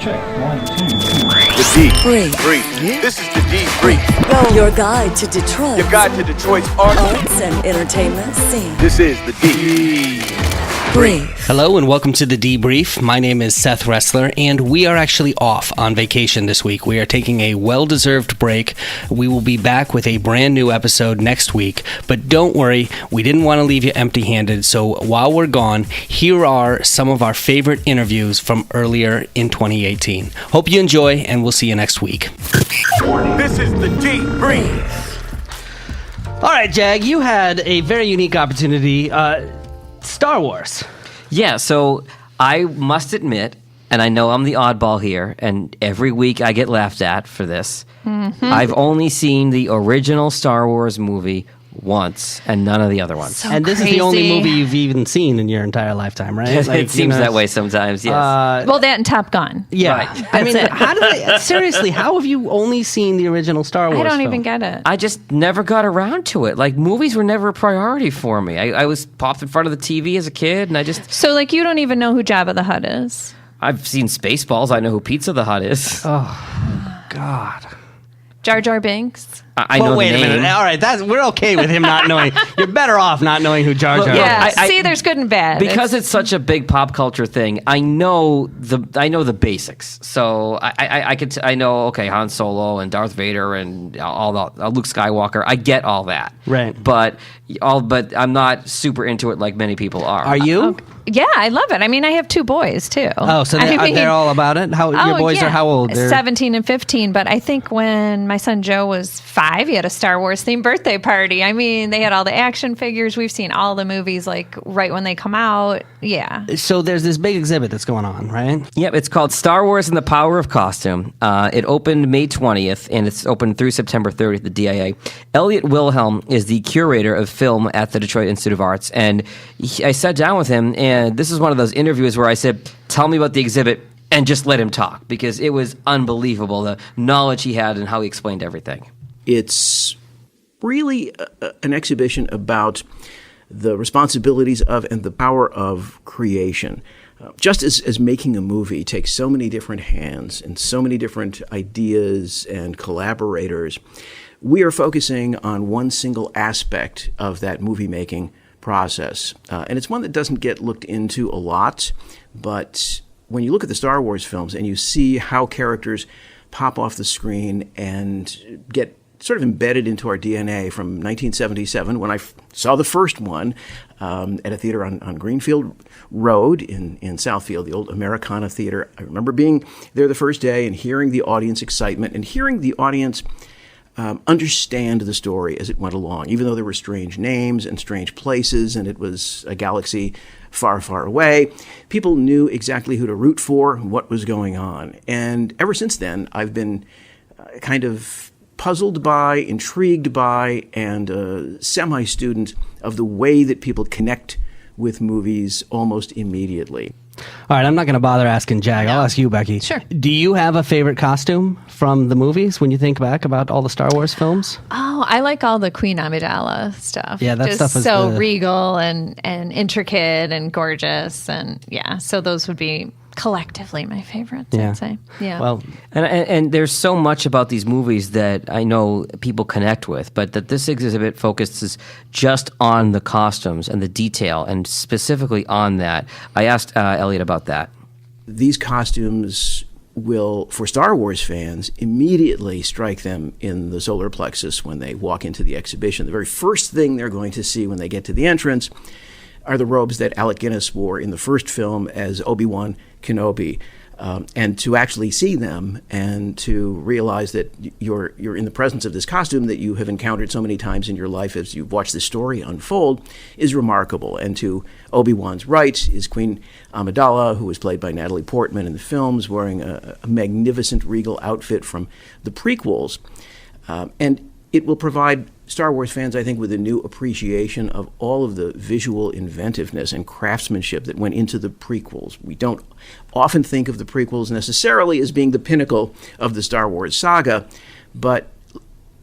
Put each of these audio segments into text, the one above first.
Check. 1, 2. The D. Brief. This is the D Brief. Your guide to Detroit. Your guide to Detroit's arts and entertainment scene. This is the D Brief. Hello and welcome to the Debrief. My name is Seth Ressler, and we are actually off on vacation this week. We are taking a well-deserved break. We will be back with a brand new episode next week, but don't worry, we didn't want to leave you empty-handed, so while we're gone, here are some of our favorite interviews from earlier in 2018. Hope you enjoy, and we'll see you next week. This is the D Brief. All right, Jag, you had a very unique opportunity. Star Wars. Yeah, so I must admit, and I know I'm the oddball here, and every week I get laughed at for this. Mm-hmm. I've only seen the original Star Wars movie once, and none of the other ones. And this is the only movie you've even seen in your entire lifetime, right? Like, it seems that way sometimes, yes. Well, that and Top Gun. Yeah. Right. I mean, seriously, how have you only seen the original Star Wars I don't film? even get it. I just never got around to it. Like, movies were never a priority for me. I was popped in front of the TV as a kid, and I just... So, like, you don't even know who Jabba the Hutt is? I've seen Spaceballs. I know who Pizza the Hutt is. Oh, God. Jar Jar Binks? I know wait the a name. minute. All right, we're okay with him not knowing. You're better off not knowing who Jar Jar is. Yeah, see, there's good and bad. Because it's such a big pop culture thing, I know the basics. So I know, okay, Han Solo and Darth Vader and all the Luke Skywalker. I get all that. Right. But I'm not super into it like many people are. Are you? Okay. Yeah, I love it. I mean, I have two boys, too. Oh, so they're all about it? Your boys are how old? They're 17 and 15. But I think when my son Joe was 5, he had a Star Wars themed birthday party. I mean, they had all the action figures. We've seen all the movies, like, right when they come out. Yeah. So there's this big exhibit that's going on, right? Yep, it's called Star Wars and the Power of Costume. It opened May 20th, and it's open through September 30th at the DIA. Elliot Wilhelm is the curator of film at the Detroit Institute of Arts, and I sat down with him, and this is one of those interviews where I said, tell me about the exhibit, and just let him talk, because it was unbelievable, the knowledge he had and how he explained everything. It's really an exhibition about the responsibilities of and the power of creation. Just as making a movie takes so many different hands and so many different ideas and collaborators, we are focusing on one single aspect of that movie-making process. And it's one that doesn't get looked into a lot, but when you look at the Star Wars films and you see how characters pop off the screen and get sort of embedded into our DNA from 1977, when I saw the first one at a theater on Greenfield Road in Southfield, the old Americana Theater. I remember being there the first day and hearing the audience excitement and hearing the audience understand the story as it went along, even though there were strange names and strange places and it was a galaxy far, far away. People knew exactly who to root for and what was going on. And ever since then, I've been kind of puzzled by, intrigued by, and a semi-student of the way that people connect with movies almost immediately. All right, I'm not going to bother asking Jag. I'll ask you, Becky. Sure. Do you have a favorite costume from the movies when you think back about all the Star Wars films? Oh, I like all the Queen Amidala stuff. Yeah, that just stuff is so regal and intricate and gorgeous. And yeah, so those would be collectively my favorites, Yeah. I'd say. Yeah. Well, And there's so much about these movies that I know people connect with, but that this exhibit focuses just on the costumes and the detail, and specifically on that. I asked Elliot about that. These costumes will, for Star Wars fans, immediately strike them in the solar plexus when they walk into the exhibition. The very first thing they're going to see when they get to the entrance are the robes that Alec Guinness wore in the first film as Obi-Wan Kenobi. And to actually see them and to realize that you're in the presence of this costume that you have encountered so many times in your life as you've watched the story unfold is remarkable. And to Obi-Wan's right is Queen Amidala, who was played by Natalie Portman in the films, wearing a magnificent regal outfit from the prequels. And it will provide Star Wars fans, I think, with a new appreciation of all of the visual inventiveness and craftsmanship that went into the prequels. We don't often think of the prequels necessarily as being the pinnacle of the Star Wars saga, but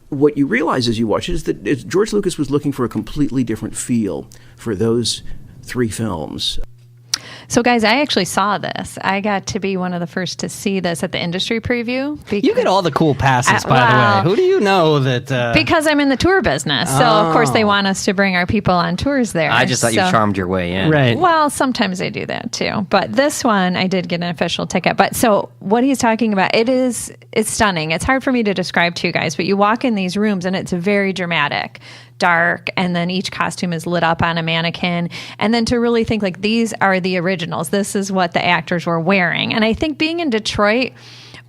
what you realize as you watch it is that George Lucas was looking for a completely different feel for those three films. So, guys, I actually saw this. I got to be one of the first to see this at the industry preview. You get all the cool passes, by the way. Who do you know that... Because I'm in the tour business. So, of course, they want us to bring our people on tours there. I just thought you charmed your way in. Right. Well, sometimes they do that, too. But this one, I did get an official ticket. But so what he's talking about, it's stunning. It's hard for me to describe to you guys, but you walk in these rooms, and it's very dramatic. Dark, and then each costume is lit up on a mannequin, and then to really think like these are the originals, this is what the actors were wearing. And I think being in Detroit,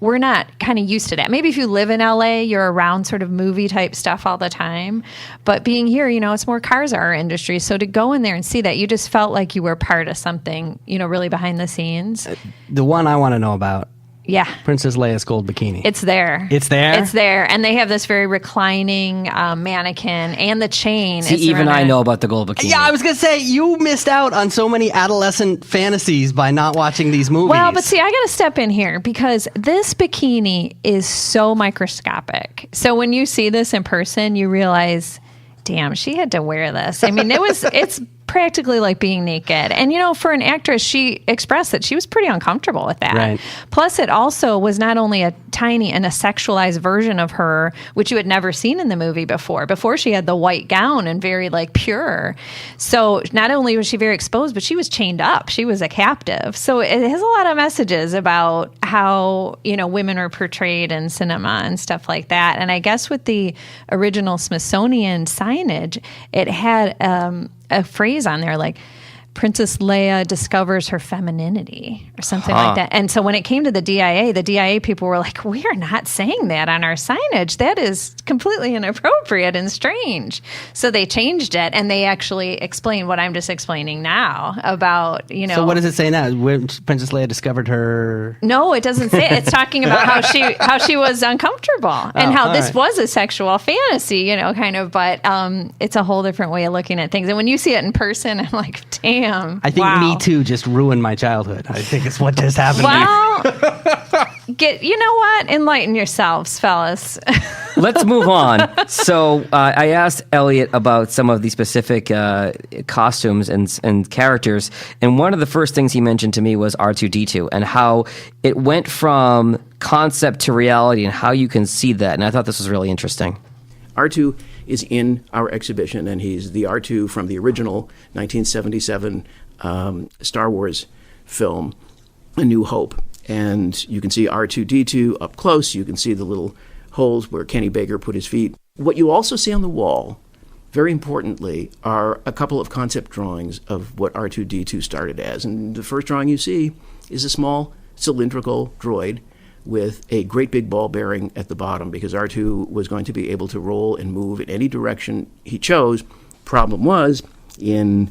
we're not kind of used to that. Maybe if you live in LA, you're around sort of movie type stuff all the time, but being here, it's more cars are our industry, so to go in there and see that, you just felt like you were part of something, really behind the scenes. The one I want to know about, yeah, Princess Leia's gold bikini. It's there. It's there? It's there. And they have this very reclining mannequin and the chain. See, even I know about the gold bikini. Yeah, I was going to say, you missed out on so many adolescent fantasies by not watching these movies. Well, but see, I got to step in here because this bikini is so microscopic. So when you see this in person, you realize, damn, she had to wear this. I mean, it's practically like being naked. And, for an actress, she expressed that she was pretty uncomfortable with that. Right. Plus, it also was not only a tiny and a sexualized version of her, which you had never seen in the movie before. Before, she had the white gown and very, pure. So not only was she very exposed, but she was chained up. She was a captive. So it has a lot of messages about how, women are portrayed in cinema and stuff like that. And I guess with the original Smithsonian signage, it had a phrase on there like Princess Leia discovers her femininity or something like that. And so when it came to the DIA people were like, we are not saying that on our signage. That is completely inappropriate and strange. So they changed it, and they actually explained what I'm just explaining now about, So what does it say now? When Princess Leia discovered her... No, it doesn't say it. It's talking about how she was uncomfortable and how this was a sexual fantasy, but it's a whole different way of looking at things. And when you see it in person, I'm like, damn. I think Me Too just ruined my childhood. I think it's what just happened. Well, you know what? Enlighten yourselves, fellas. Let's move on. So I asked Elliot about some of the specific costumes and characters, and one of the first things he mentioned to me was R2-D2 and how it went from concept to reality and how you can see that. And I thought this was really interesting. R2 is in our exhibition, and he's the R2 from the original 1977 Star Wars film, A New Hope. And you can see R2-D2 up close. You can see the little holes where Kenny Baker put his feet. What you also see on the wall, very importantly, are a couple of concept drawings of what R2-D2 started as. And the first drawing you see is a small cylindrical droid with a great big ball bearing at the bottom, because R2 was going to be able to roll and move in any direction he chose. Problem was, in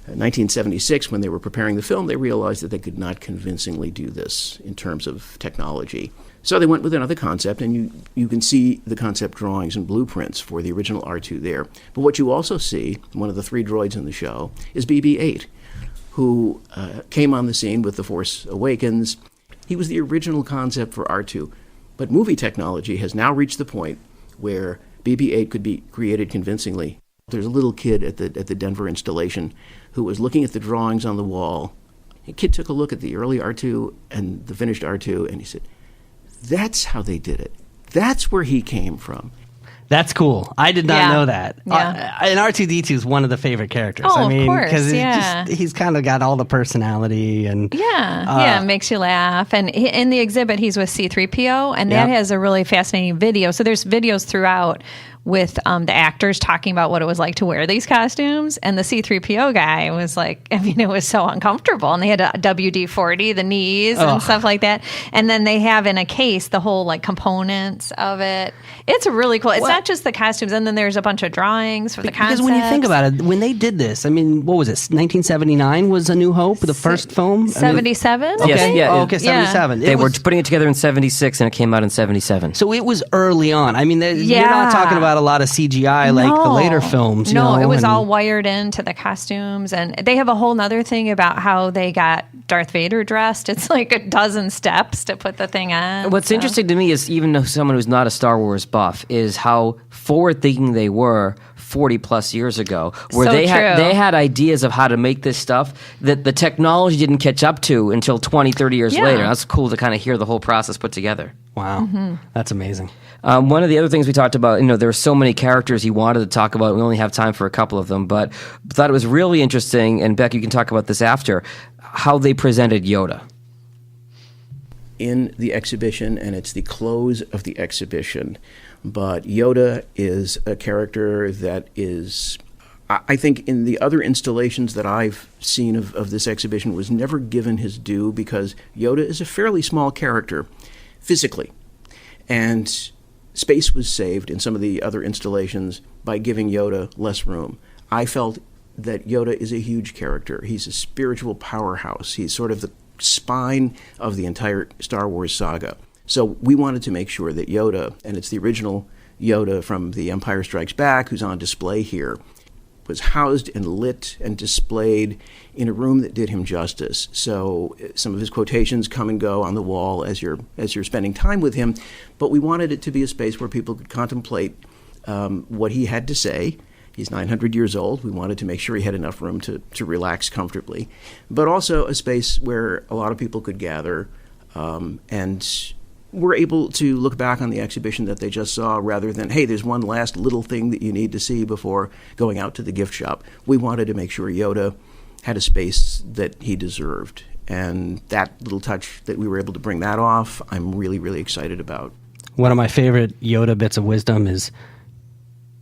1976, when they were preparing the film, they realized that they could not convincingly do this in terms of technology. So they went with another concept, and you can see the concept drawings and blueprints for the original R2 there. But what you also see, one of the three droids in the show, is BB-8, who came on the scene with The Force Awakens. He was the original concept for R2, but movie technology has now reached the point where BB-8 could be created convincingly. There's a little kid at the Denver installation who was looking at the drawings on the wall. A kid took a look at the early R2 and the finished R2, and he said, that's how they did it. That's where he came from. That's cool. I did not know that. Yeah. And R2-D2 is one of the favorite characters. Oh, I mean, of course, because he's kind of got all the personality and it makes you laugh. And in the exhibit, he's with C-3PO, and that has a really fascinating video. So there's videos throughout with the actors talking about what it was like to wear these costumes. And the C-3PO guy was like, it was so uncomfortable. And they had a WD-40, the knees and stuff like that. And then they have in a case the whole components of it. It's really cool. It's not just the costumes. And then there's a bunch of drawings for the concepts. Because when you think about it, when they did this, what was it? 1979 was A New Hope, the first film? 77? Yes, yeah. Okay, 77. They were putting it together in 76, and it came out in 77. So it was early on. You're not talking about a lot of CGI like the later films. No, you know, it was and- all wired into the costumes. And they have a whole nother thing about how they got Darth Vader dressed. It's like a dozen steps to put the thing on. What's interesting to me is, even though someone who's not a Star Wars buff, is how forward-thinking they were 40 plus years ago, where So they true. had ideas of how to make this stuff that the technology didn't catch up to until 20, 30 years Yeah. later. That's cool to kind of hear the whole process put together. Wow, that's amazing. One of the other things we talked about, there were so many characters he wanted to talk about. We only have time for a couple of them, but thought it was really interesting, and Beck, you can talk about this after, how they presented Yoda. In the exhibition, and it's the close of the exhibition. But Yoda is a character that is, I think, in the other installations that I've seen of this exhibition, was never given his due, because Yoda is a fairly small character physically. And space was saved in some of the other installations by giving Yoda less room. I felt that Yoda is a huge character. He's a spiritual powerhouse. He's sort of the spine of the entire Star Wars saga. So we wanted to make sure that Yoda, and it's the original Yoda from The Empire Strikes Back, who's on display here, was housed and lit and displayed in a room that did him justice. So some of his quotations come and go on the wall as you're spending time with him, but we wanted it to be a space where people could contemplate what he had to say. He's 900 years old. We wanted to make sure he had enough room to relax comfortably, but also a space where a lot of people could gather and were able to look back on the exhibition that they just saw, rather than, hey, there's one last little thing that you need to see before going out to the gift shop. We wanted to make sure Yoda had a space that he deserved. And that little touch that we were able to bring that off, I'm really, really excited about. One of my favorite Yoda bits of wisdom is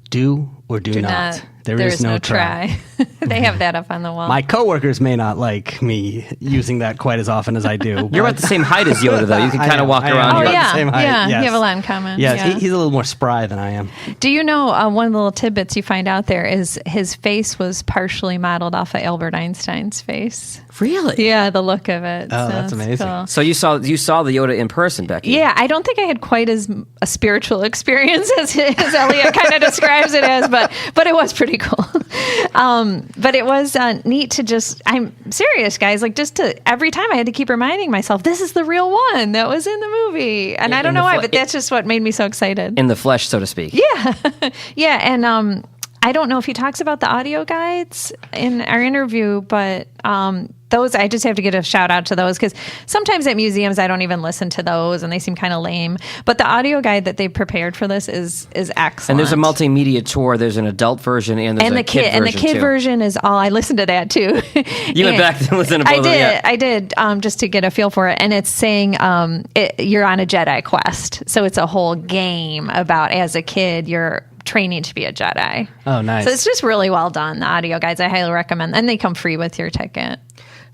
do or do not. There is no try. They have that up on the wall. My coworkers may not like me using that quite as often as I do. You're about the same height as Yoda, though. You can kind of walk around. Oh, You're about yeah. the same height, Yeah, yes. you have a lot in common. Yes, Yeah. he's a little more spry than I am. Do you know one of the little tidbits you find out there is his face was partially modeled off of Albert Einstein's face. Really? Yeah, the look of it. Oh, So that's it's amazing. cool. So you saw the Yoda in person, Becky? Yeah, I don't think I had quite as a spiritual experience as Elliot kind of describes it as, but it was pretty cool. But it was neat to just, I'm serious, guys, like just to, every time I had to keep reminding myself, this is the real one that was in the movie. And I don't know why, but that's just what made me so excited. In the flesh, so to speak. Yeah. Yeah. And I don't know if he talks about the audio guides in our interview, but those, I just have to get a shout out to those, because sometimes at museums I don't even listen to those and they seem kind of lame. But the audio guide that they prepared for this is excellent. And there's a multimedia tour. There's an adult version and there's a kid version. And the kid too. version is all, I listened to that too. You went back and listened to both of them. I did, just to get a feel for it. And it's saying you're on a Jedi quest. So it's a whole game about, as a kid, you're training to be a Jedi. Oh, nice. So it's just really well done, the audio guides. I highly recommend. And they come free with your ticket.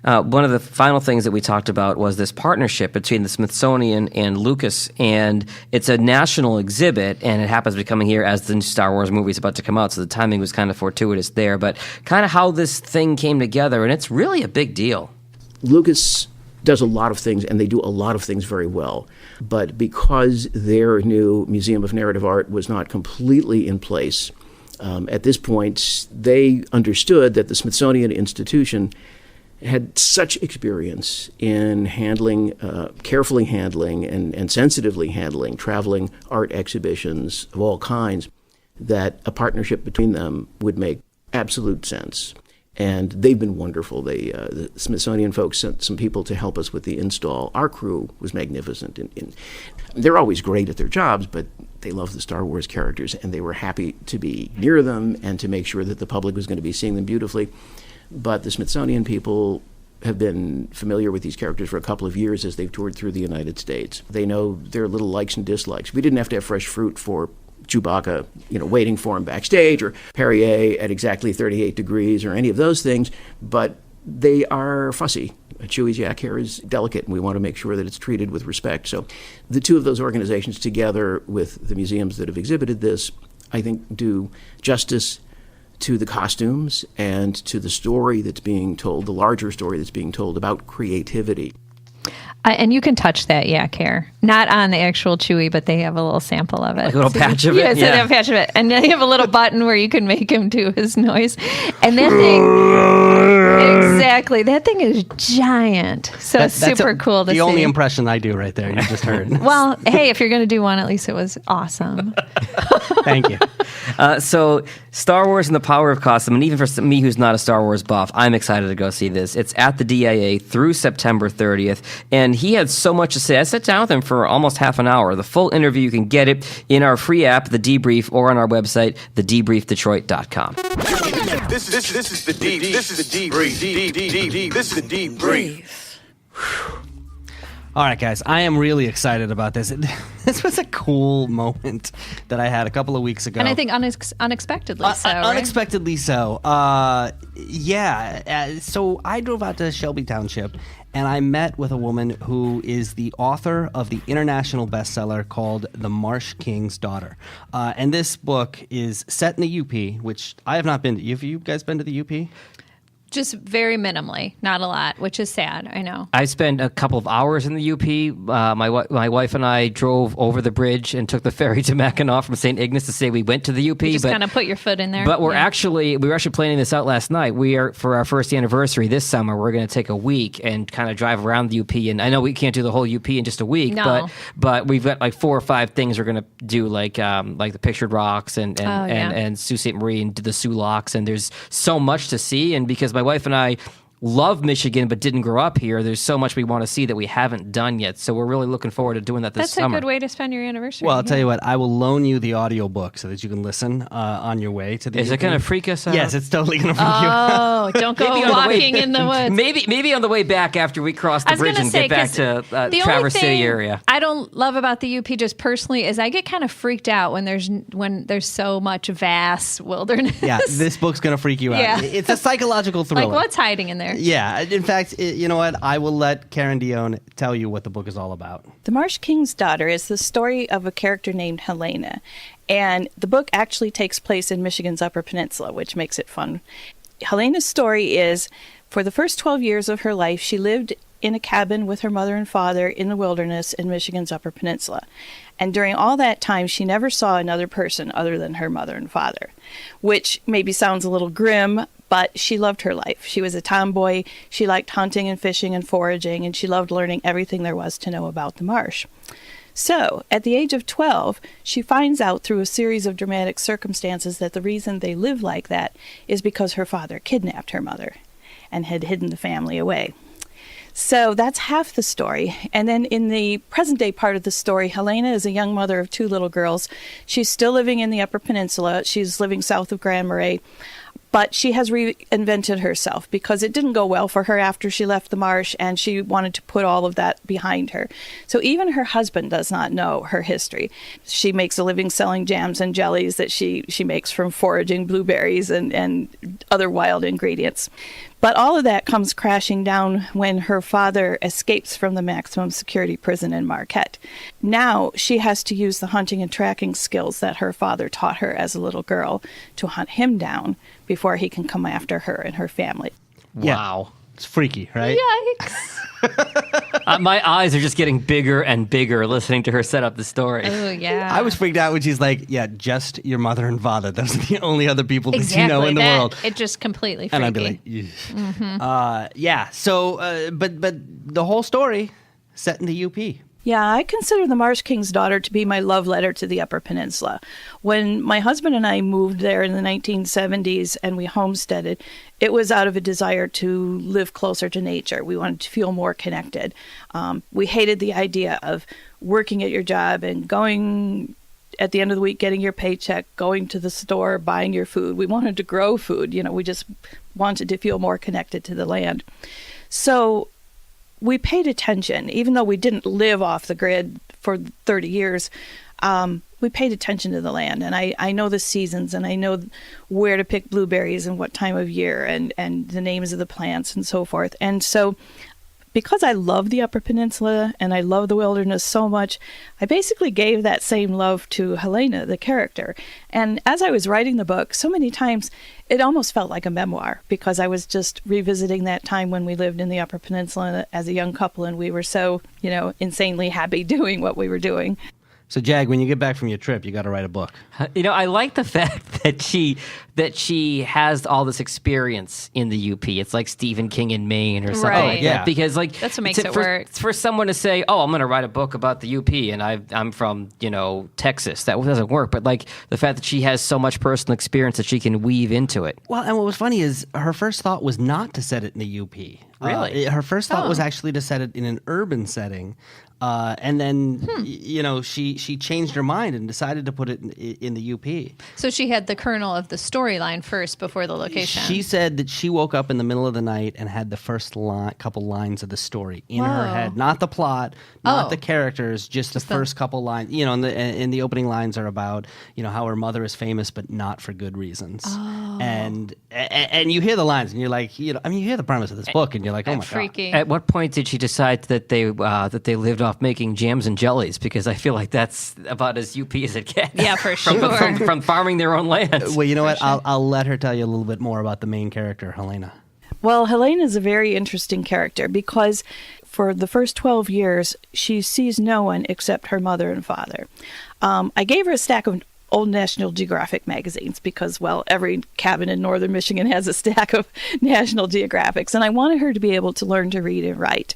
One of the final things that we talked about was this partnership between the Smithsonian and Lucas, and it's a national exhibit, and it happens to be coming here as the new Star Wars movie is about to come out, so the timing was kind of fortuitous there, but kind of how this thing came together, and it's really a big deal. Lucas does a lot of things, and they do a lot of things very well. But because their new Museum of Narrative Art was not completely in place, at this point, they understood that the Smithsonian Institution had such experience in handling, carefully handling and sensitively handling traveling art exhibitions of all kinds, that a partnership between them would make absolute sense. And they've been wonderful. The Smithsonian folks sent some people to help us with the install. Our crew was magnificent. They're always great at their jobs, but they love the Star Wars characters, and they were happy to be near them and to make sure that the public was going to be seeing them beautifully. But the Smithsonian people have been familiar with these characters for a couple of years as they've toured through the United States. They know their little likes and dislikes. We didn't have to have fresh fruit for Chewbacca, waiting for him backstage, or Perrier at exactly 38 degrees, or any of those things, but they are fussy. Chewie's yak hair is delicate, and we want to make sure that it's treated with respect. So the two of those organizations, together with the museums that have exhibited this, I think do justice to the costumes and to the story that's being told, the larger story that's being told about creativity. And you can touch that yak hair. Not on the actual Chewy, but they have a little sample of it. Like a little patch of it? Yeah, so they have a patch of it. And they have a little button where you can make him do his noise. And that thing, exactly, that thing is giant. So it's super cool to see. The only impression I do right there, you just heard. Well, hey, if you're going to do one, at least it was awesome. Thank you. So Star Wars and the Power of Costume, and even for me who's not a Star Wars buff, I'm excited to go see this. It's at the DIA through September 30th, and he had so much to say. I sat down with him for almost half an hour. The full interview, you can get it in our free app, The Debrief, or on our website, thedebriefdetroit.com. This is the deep. This is the debrief. This is the debrief. All right, guys, I am really excited about this. This was a cool moment that I had a couple of weeks ago. And I think unexpectedly so, right? Unexpectedly so. So I drove out to Shelby Township, and I met with a woman who is the author of the international bestseller called The Marsh King's Daughter. And this book is set in the UP, which I have not been to. Have you guys been to the UP? Just very minimally, not a lot, which is sad. I know. I spent a couple of hours in the UP. My wife and I drove over the bridge and took the ferry to Mackinac from St. Ignace to say we went to the UP. You just kind of put your foot in there. But we were actually planning this out last night. We are, for our first anniversary this summer, we're going to take a week and kind of drive around the UP. And I know we can't do the whole UP in just a week, No. but we've got like 4 or 5 things we're going to do, like the Pictured Rocks and Sault Ste. Marie and the Sioux Locks. And there's so much to see. And because my wife and I love Michigan but didn't grow up here, there's so much we want to see that we haven't done yet. So we're really looking forward to doing that this summer. That's a good way to spend your anniversary. Well, I'll tell you what, I will loan you the audiobook so that you can listen on your way to the Is it going to freak us out? Yes, it's totally going to freak you out. Oh, don't go walking in the woods. Maybe on the way back after we cross the bridge and get back to Traverse City area. I don't love about the UP just personally is I get kind of freaked out when there's so much vast wilderness. Yeah, this book's going to freak you out. Yeah. It's a psychological thriller. Like what's hiding in there? Yeah, in fact, you know what? I will let Karen Dionne tell you what the book is all about. The Marsh King's Daughter is the story of a character named Helena, and the book actually takes place in Michigan's Upper Peninsula, which makes it fun. Helena's story is, for the first 12 years of her life, she lived in a cabin with her mother and father in the wilderness in Michigan's Upper Peninsula. And during all that time, she never saw another person other than her mother and father, which maybe sounds a little grim, but she loved her life. She was a tomboy. She liked hunting and fishing and foraging, and she loved learning everything there was to know about the marsh. So, at the age of 12, she finds out through a series of dramatic circumstances that the reason they live like that is because her father kidnapped her mother and had hidden the family away. So that's half the story. And then in the present day part of the story, Helena is a young mother of 2 little girls. She's still living in the Upper Peninsula. She's living south of Grand Marais. But she has reinvented herself because it didn't go well for her after she left the marsh, and she wanted to put all of that behind her. So even her husband does not know her history. She makes a living selling jams and jellies that she makes from foraging blueberries and other wild ingredients. But all of that comes crashing down when her father escapes from the maximum security prison in Marquette. Now she has to use the hunting and tracking skills that her father taught her as a little girl to hunt him down before he can come after her and her family. Wow. It's freaky, right? Yikes. My eyes are just getting bigger and bigger listening to her set up the story. Oh, yeah. I was freaked out when she's like, yeah, just your mother and father. Those are the only other people that you know in the world. It just completely freaky. And I'd be like, yeah. So, but the whole story set in the UP. Yeah, I consider The Marsh King's Daughter to be my love letter to the Upper Peninsula. When my husband and I moved there in the 1970s and we homesteaded, it was out of a desire to live closer to nature. We wanted to feel more connected. We hated the idea of working at your job and going at the end of the week, getting your paycheck, going to the store, buying your food. We wanted to grow food. We just wanted to feel more connected to the land. So we paid attention, even though we didn't live off the grid for 30 years, we paid attention to the land. And I know the seasons, and I know where to pick blueberries and what time of year, and the names of the plants and so forth. And so because I love the Upper Peninsula and I love the wilderness so much, I basically gave that same love to Helena, the character. And as I was writing the book, so many times it almost felt like a memoir, because I was just revisiting that time when we lived in the Upper Peninsula as a young couple, and we were so, insanely happy doing what we were doing. So, Jag, when you get back from your trip, you got to write a book. I like the fact that she has all this experience in the UP. It's like Stephen King in Maine or something like that. Because that's what makes it work. For someone to say, "Oh, I'm going to write a book about the UP," and I'm from Texas, that doesn't work. But like the fact that she has so much personal experience that she can weave into it. Well, and what was funny is her first thought was not to set it in the UP. Really? Her first thought was actually to set it in an urban setting. And then, she changed her mind and decided to put it in the UP. So she had the kernel of the storyline first before the location. She said that she woke up in the middle of the night and had the first couple lines of the story in her head. Not the plot, not the characters, just the first couple lines. And the opening lines are about, how her mother is famous, but not for good reasons. Oh. And you hear the lines and you're like, you hear the premise of this book and you're like, oh my freaky. God. At what point did she decide that they lived off making jams and jellies? Because I feel like that's about as UP as it gets. Yeah, for sure. from farming their own land. Well, you know what? Sure. I'll let her tell you a little bit more about the main character, Helena. Well, Helena is a very interesting character because for the first 12 years, she sees no one except her mother and father. I gave her a stack of old National Geographic magazines because, well, every cabin in northern Michigan has a stack of National Geographics, and I wanted her to be able to learn to read and write.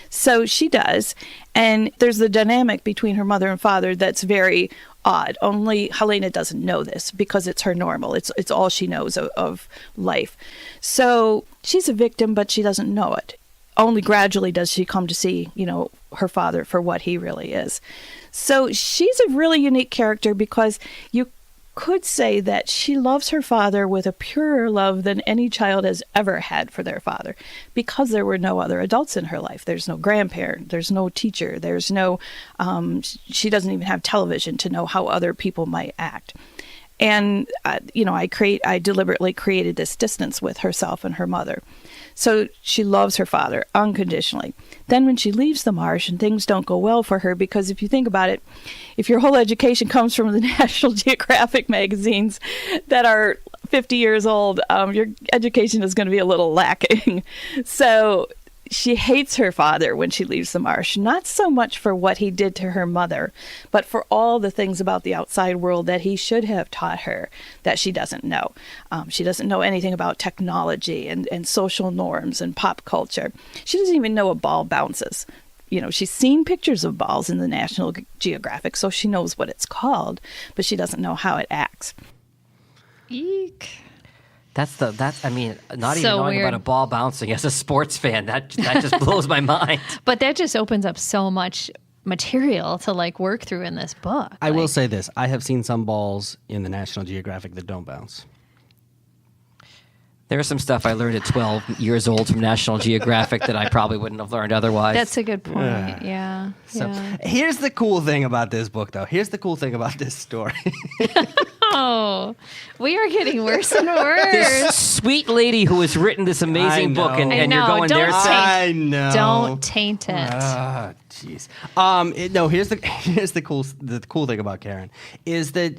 So she does, and there's the dynamic between her mother and father that's very odd. Only Helena doesn't know this because it's her normal. It's all she knows of life. So she's a victim, but she doesn't know it. Only gradually does she come to see, her father for what he really is. So she's a really unique character because you could say that she loves her father with a purer love than any child has ever had for their father, because there were no other adults in her life. There's no grandparent, there's no teacher, there's no, she doesn't even have television to know how other people might act. And, I deliberately created this distance with herself and her mother. So she loves her father unconditionally. Then when she leaves the marsh and things don't go well for her, because if you think about it, if your whole education comes from the National Geographic magazines that are 50 years old, your education is going to be a little lacking. So she hates her father when she leaves the marsh, not so much for what he did to her mother, but for all the things about the outside world that he should have taught her that she doesn't know. She doesn't know anything about technology and social norms and pop culture. She doesn't even know a ball bounces. She's seen pictures of balls in the National Geographic, so she knows what it's called, but she doesn't know how it acts. Eek. Not even So knowing weird. about a ball bouncing as a sports fan, that just blows my mind. But that just opens up so much material to work through in this book. I will say this. I have seen some balls in the National Geographic that don't bounce. There's some stuff I learned at 12 years old from National Geographic that I probably wouldn't have learned otherwise. That's a good point. Yeah. So here's the cool thing about this book, though. Here's the cool thing about this story. Oh, we are getting worse and worse. This sweet lady who has written this amazing book, and I know. you're going Don't there. I know. Don't taint it. Jeez. Here's the cool thing about Karen is that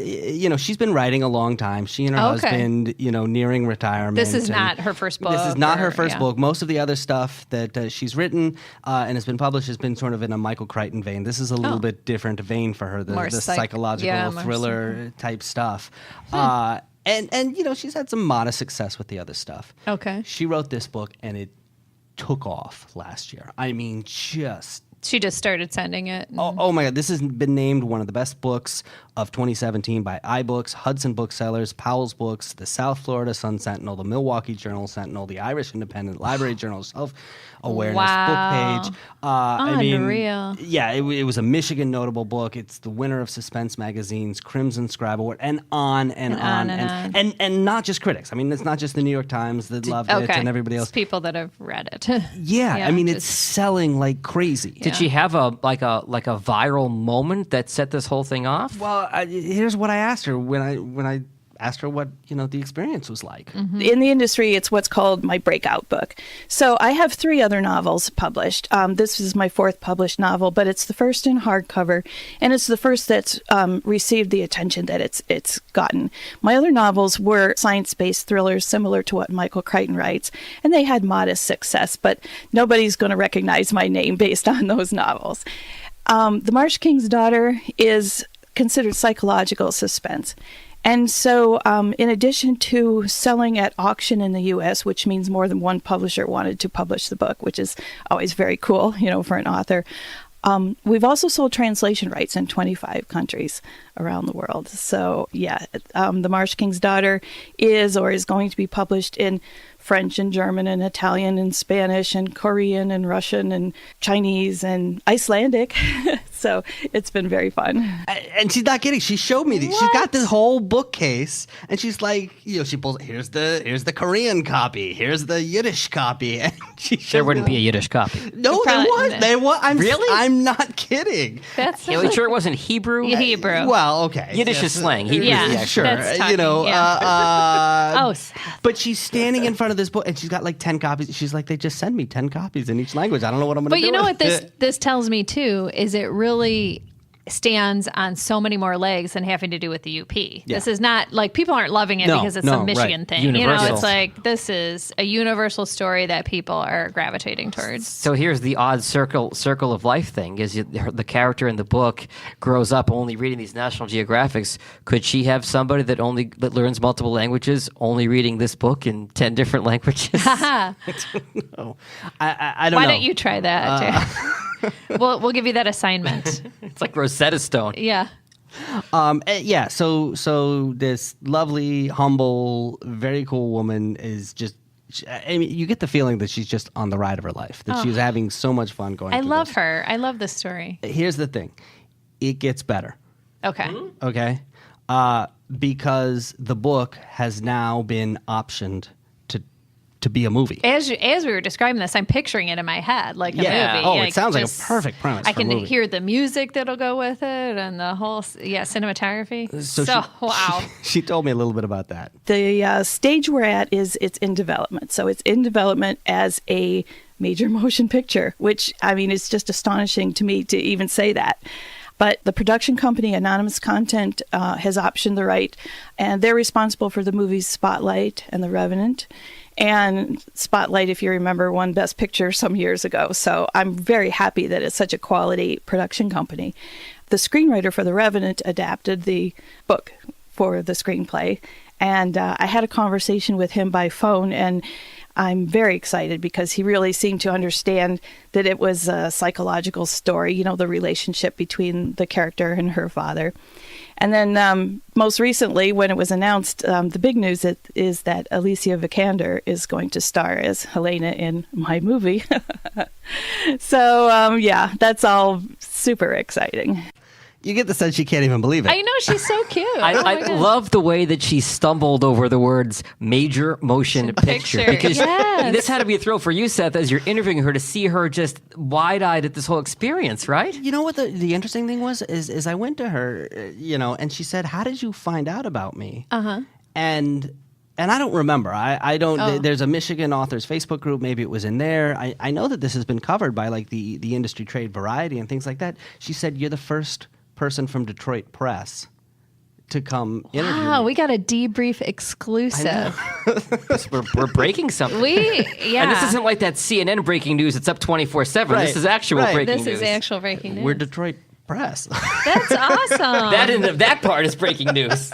she's been writing a long time. She and her husband, nearing retirement. This is not her first book. This is not her first book. Most of the other stuff that she's written and has been published has been sort of in a Michael Crichton vein. This is a little bit different vein for her, the psychological thriller type stuff. And she's had some modest success with the other stuff. Okay. She wrote this book and it took off last year. I mean, She just started sending it. Oh my God, this has been named one of the best books of 2017 by iBooks, Hudson Booksellers, Powell's Books, the South Florida Sun Sentinel, the Milwaukee Journal Sentinel, the Irish Independent, Library Journal Self-Awareness book page. Unreal. It was a Michigan notable book. It's the winner of Suspense Magazine's Crimson Scribe Award, and on and on. And not just critics. I mean, it's not just the New York Times that loved it and everybody else. It's people that have read it. It's selling like crazy. Did she have a viral moment that set this whole thing off? Well, here's what I asked her when I asked her what the experience was like. In the industry, it's what's called my breakout book. So I have 3 other novels published. This is my 4th published novel, but it's the first in hardcover, and it's the first that's received the attention that it's gotten. My other novels were science-based thrillers similar to what Michael Crichton writes, and they had modest success, but nobody's going to recognize my name based on those novels. The Marsh King's Daughter is considered psychological suspense. And so in addition to selling at auction in the U.S., which means more than one publisher wanted to publish the book, which is always very cool, for an author, we've also sold translation rights in 25 countries around the world. So, The Marsh King's Daughter is going to be published in French and German and Italian and Spanish and Korean and Russian and Chinese and Icelandic. So it's been very fun. And she's not kidding. She showed me these. She's got this whole bookcase, and she's like, she pulls. Here's the Korean copy. Here's the Yiddish copy. And there wouldn't be a Yiddish copy. No, there was. There was. Really? I'm not kidding. That's Are you sure it wasn't Hebrew? Hebrew. Well, okay. Yiddish is slang. Hebrew is sure. That's talking, But she's standing in front of this book, and she's got like 10 copies. She's like, they just send me 10 copies in each language. I don't know what I'm going to do. But you know with what this tells me too is it really stands on so many more legs than having to do with the UP. Yeah. This is not like people aren't loving it because it's a Michigan right. thing. Universal. It's like this is a universal story that people are gravitating towards. So here's the odd circle of life thing: is the character in the book grows up only reading these National Geographics. Could she have somebody that learns multiple languages only reading this book in 10 different languages? I don't know. Why don't you try that? We'll give you that assignment. It's like Rosetta Stone. Yeah. So this lovely, humble, very cool woman is just. I mean, you get the feeling that she's just on the ride of her life. That she's having so much fun going. I through love this. her. I love this story. Here's the thing: it gets better. Okay. Okay, because the book has now been optioned to be a movie. As we were describing this, I'm picturing it in my head like a movie. Oh, it sounds like a perfect premise. I for a can movie. hear the music that'll go with it and the whole cinematography. Wow. She told me a little bit about that. The stage we're at it's in development. So it's in development as a major motion picture, which, I mean, it's just astonishing to me to even say that. But the production company, Anonymous Content, has optioned the right, and they're responsible for the movies Spotlight and The Revenant. And Spotlight, if you remember, won Best Picture some years ago. So I'm very happy that it's such a quality production company. The screenwriter for The Revenant adapted the book for the screenplay. And I had a conversation with him by phone, and I'm very excited because he really seemed to understand that it was a psychological story, the relationship between the character and her father. And then most recently, when it was announced, the big news is that Alicia Vikander is going to star as Helena in my movie. So, that's all super exciting. You get the sense she can't even believe it. I know, she's so cute. I love the way that she stumbled over the words major motion picture. Because this had to be a thrill for you, Seth, as you're interviewing her, to see her just wide-eyed at this whole experience, right? You know what the interesting thing was? Is I went to her, and she said, "How did you find out about me?" Uh-huh. And I don't remember. I don't. There's a Michigan authors Facebook group. Maybe it was in there. I know that this has been covered by like the industry trade Variety and things like that. She said, "You're the first person from Detroit Press to come interview me." We got a debrief exclusive. We're breaking something. And this isn't like that CNN breaking news. It's up 24/7. Right, This is actual breaking news. This is actual breaking news. We're Detroit Press. That's awesome. That part is breaking news.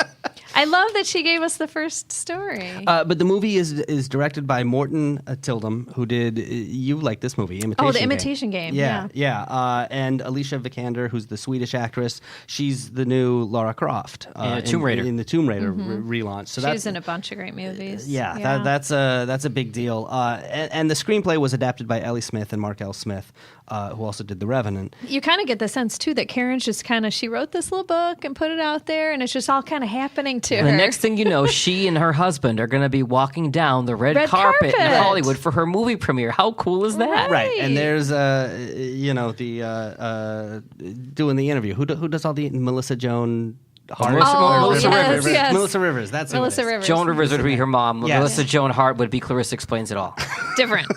I love that she gave us the first story. But the movie is directed by Morton Tildum, who did, you like this movie, Imitation Game. The Imitation Game. Yeah. And Alicia Vikander, who's the Swedish actress, she's the new Lara Croft. In Tomb Raider. In the Tomb Raider relaunch. So She's in a bunch of great movies. That's a big deal. And the screenplay was adapted by Ellie Smith and Mark L. Smith, who also did The Revenant. You kind of get the sense, too, that Karen's just she wrote this little book and put it out there, and it's just all kind of happening to her. The next thing you know, she and her husband are going to be walking down the red carpet in Hollywood for her movie premiere. How cool is that? Right. And there's, doing the interview. Who does all the Melissa Joan Hart. Melissa Rivers. Yes. Melissa Rivers. That's who it Melissa is. Rivers. Joan Rivers would be her mom. Yes. Melissa Joan Hart would be Clarissa Explains It All. Different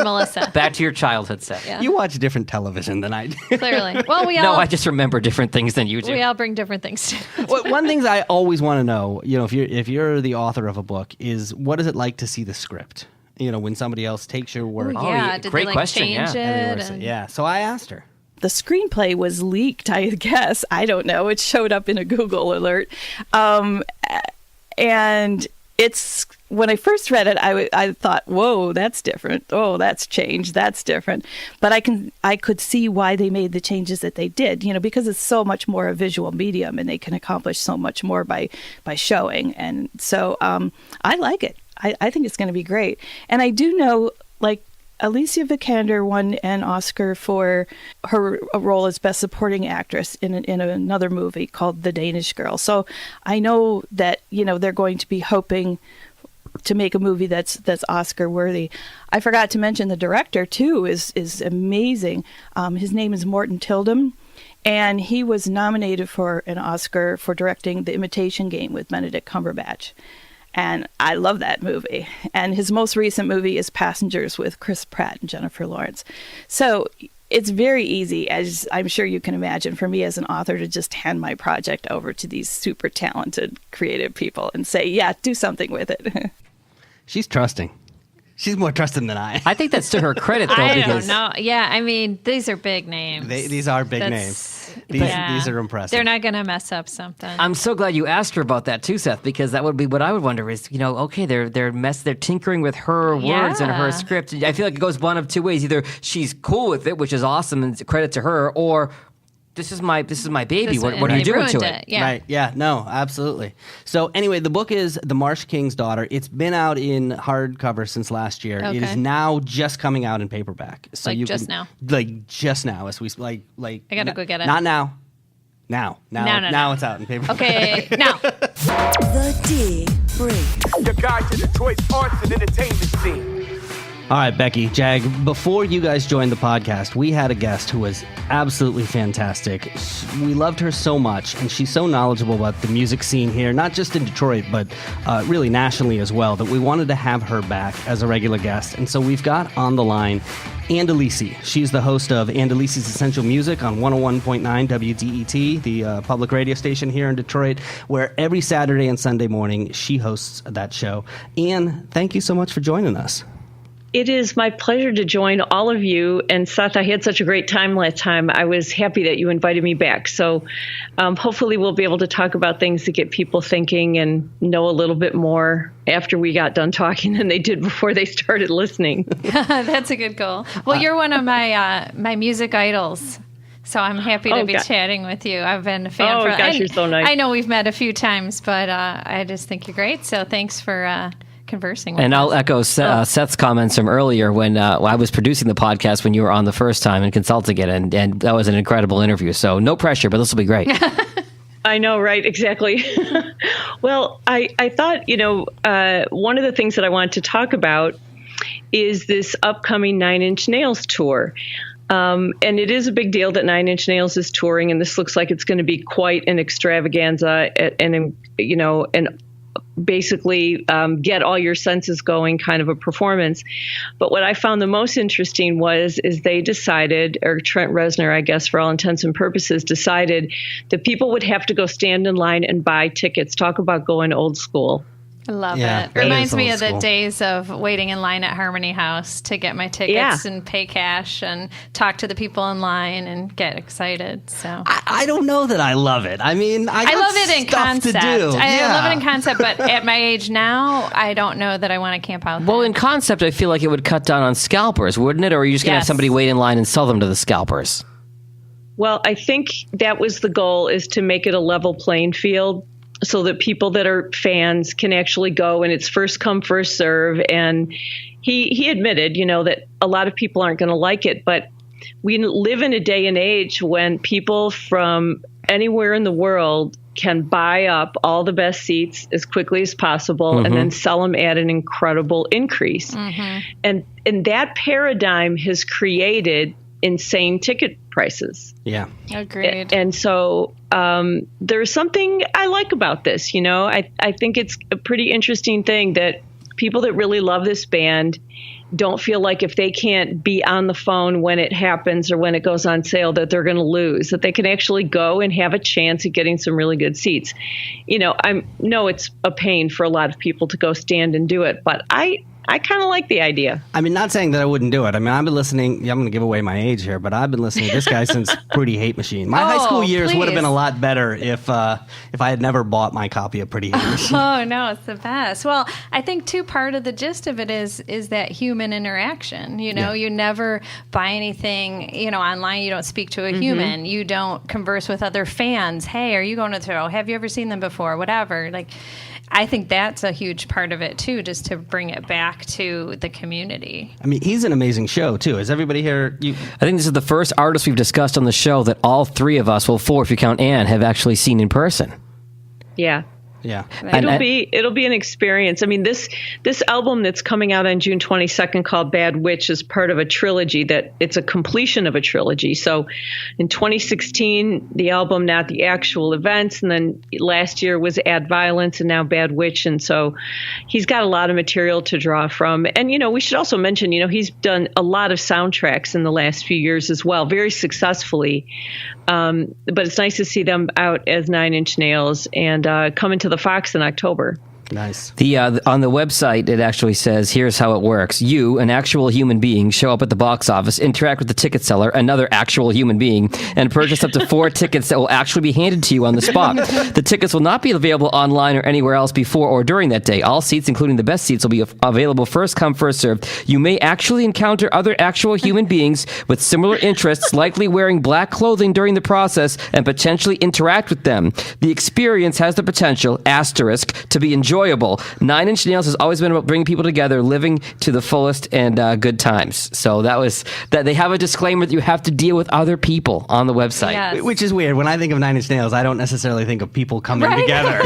Melissa. Back to your childhood, Seth. Yeah. You watch different television than I do. Clearly. Well, No, I just remember different things than you do. we all bring different things to it. Well, one thing I always want to know, if you're the author of a book, is what is it like to see the script? When somebody else takes your work. Yeah, did great they question, change yeah. it? And- Yeah. So I asked her. The screenplay was leaked, I guess. I don't know. It showed up in a Google alert. And it's when I first read it, I thought, whoa, that's different. Oh, that's changed. That's different. But I could see why they made the changes that they did, because it's so much more a visual medium and they can accomplish so much more by showing. And so I like it. I think it's going to be great. And I do know, Alicia Vikander won an Oscar for her role as Best Supporting Actress in another movie called The Danish Girl. So I know that, they're going to be hoping to make a movie that's Oscar worthy. I forgot to mention the director too is amazing. His name is Morten Tildum, and he was nominated for an Oscar for directing The Imitation Game with Benedict Cumberbatch. And I love that movie. And his most recent movie is Passengers with Chris Pratt and Jennifer Lawrence. So it's very easy, as I'm sure you can imagine, for me as an author to just hand my project over to these super talented, creative people and say, yeah, do something with it. She's trusting. She's more trusting than I. I think that's to her credit, though. I because don't know. Yeah, I mean, these are big names. These are big names. These are impressive. They're not going to mess up something. I'm so glad you asked her about that too, Seth, because that would be what I would wonder is, okay, they're tinkering with her words and her script. I feel like it goes one of two ways. Either she's cool with it, which is awesome and credit to her, or this is my baby. What are you doing to it? Yeah. Right. Yeah. No, absolutely. So anyway, the book is The Marsh King's Daughter. It's been out in hardcover since last year. Okay. It is now just coming out in paperback. So now. Just now, as we like. I gotta go get it. Not now. Now No. it's out in paperback. Okay, now. The Debrief. Your guide to Detroit's arts and entertainment scene. All right, Becky, Jag, before you guys joined the podcast, we had a guest who was absolutely fantastic. We loved her so much, and she's so knowledgeable about the music scene here, not just in Detroit, but really nationally as well, that we wanted to have her back as a regular guest. And so we've got on the line Delisi. She's the host of Delisi's Essential Music on 101.9 WDET, the public radio station here in Detroit, where every Saturday and Sunday morning she hosts that show. Ann, thank you so much for joining us. It is my pleasure to join all of you. And Seth, I had such a great time last time. I was happy that you invited me back. So hopefully we'll be able to talk about things that get people thinking and know a little bit more after we got done talking than they did before they started listening. That's a good goal. Well, you're one of my music idols. So I'm happy to be chatting with you. I've been a fan for... gosh, you're so nice. I know we've met a few times, but I just think you're great. So thanks for... conversing with And us. I'll echo Seth's comments from earlier when I was producing the podcast when you were on the first time and consulting it, and that was an incredible interview. So no pressure, but this will be great. I know, right? Exactly. Well, I thought, one of the things that I wanted to talk about is this upcoming 9 Inch Nails tour. And it is a big deal that 9 Inch Nails is touring, and this looks like it's going to be quite an extravaganza and basically get all your senses going kind of a performance. But what I found the most interesting is they decided, or Trent Reznor, I guess for all intents and purposes, decided that people would have to go stand in line and buy tickets. Talk about going old school. I love Yeah, it. it Reminds is me old of the school. days of waiting in line at Harmony House to get my tickets and pay cash and talk to the people in line and get excited. So I don't know that I love it. I mean, I love it in stuff concept. to do. I love it in concept, but at my age now, I don't know that I want to camp out there. Well, in concept, I feel like it would cut down on scalpers, wouldn't it? Or are you just going to have Yes. somebody wait in line and sell them to the scalpers? Well, I think that was the goal, is to make it a level playing field so that people that are fans can actually go, and it's first come, first serve. And he admitted, that a lot of people aren't going to like it, but we live in a day and age when people from anywhere in the world can buy up all the best seats as quickly as possible and then sell them at an incredible increase. And that paradigm has created insane ticket prices. Yeah. Agreed. And so there's something I like about this. I think it's a pretty interesting thing that people that really love this band don't feel like if they can't be on the phone when it happens or when it goes on sale that they're going to lose, that they can actually go and have a chance at getting some really good seats. I know it's a pain for a lot of people to go stand and do it, but I kind of like the idea. I mean, not saying that I wouldn't do it. I mean, I've been listening. I'm going to give away my age here, but I've been listening to this guy since Pretty Hate Machine. My high school years would have been a lot better if I had never bought my copy of Pretty Hate Machine. Oh, no, it's the best. Well, I think, too, part of the gist of it is that human interaction. You never buy anything, online. You don't speak to a human. You don't converse with other fans. Hey, are you going to the show? Have you ever seen them before? Whatever. I think that's a huge part of it, too, just to bring it back to the community. I mean, he's an amazing show, too. Is everybody here? I think this is the first artist we've discussed on the show that all three of us, well, four if you count Anne, have actually seen in person. Yeah. Yeah. It'll be an experience. I mean, this album that's coming out on June 22nd called Bad Witch is part of a trilogy that it's a completion of a trilogy. So in 2016, the album, not the actual events. And then last year was Add Violence and now Bad Witch. And so he's got a lot of material to draw from. And, we should also mention, he's done a lot of soundtracks in the last few years as well, very successfully. But it's nice to see them out as 9 Inch Nails and coming to the Fox in October. Nice. On the website, it actually says, here's how it works. You, an actual human being, show up at the box office, interact with the ticket seller, another actual human being, and purchase up to 4 tickets that will actually be handed to you on the spot. The tickets will not be available online or anywhere else before or during that day. All seats, including the best seats, will be available first come, first served. You may actually encounter other actual human beings with similar interests, likely wearing black clothing during the process, and potentially interact with them. The experience has the potential, *, to be enjoyable. 9 Inch Nails has always been about bringing people together, living to the fullest, and good times. So that was that. They have a disclaimer that you have to deal with other people on the website. Yes. Which is weird. When I think of 9 Inch Nails, I don't necessarily think of people coming together.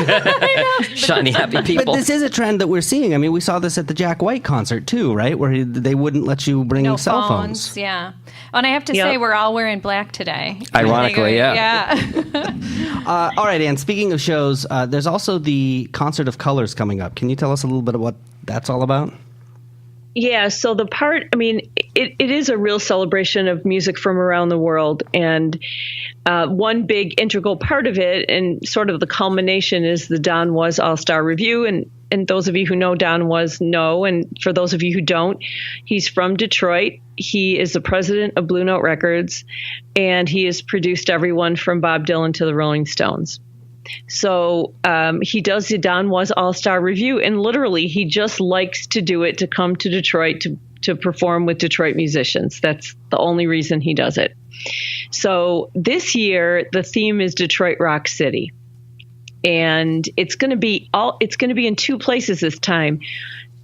Shiny, happy people. But this is a trend that we're seeing. I mean, we saw this at the Jack White concert, too, right? Where they wouldn't let you bring No cell phones. Yeah. And I have to say, we're all wearing black today. Ironically, yeah. All right, Ann, speaking of shows, there's also the Concert of Colors coming up. Can you tell us a little bit of what that's all about? Yeah, so it is a real celebration of music from around the world. And one big integral part of it and sort of the culmination is the Don Was All-Star Review. And those of you who know Don Was know. And for those of you who don't, he's from Detroit. He is the president of Blue Note Records. And he has produced everyone from Bob Dylan to the Rolling Stones. So he does the Don Was All-Star Review, and literally he just likes to do it, to come to Detroit to perform with Detroit musicians. That's the only reason he does it. So this year the theme is Detroit Rock City, and it's going to be in 2 places this time,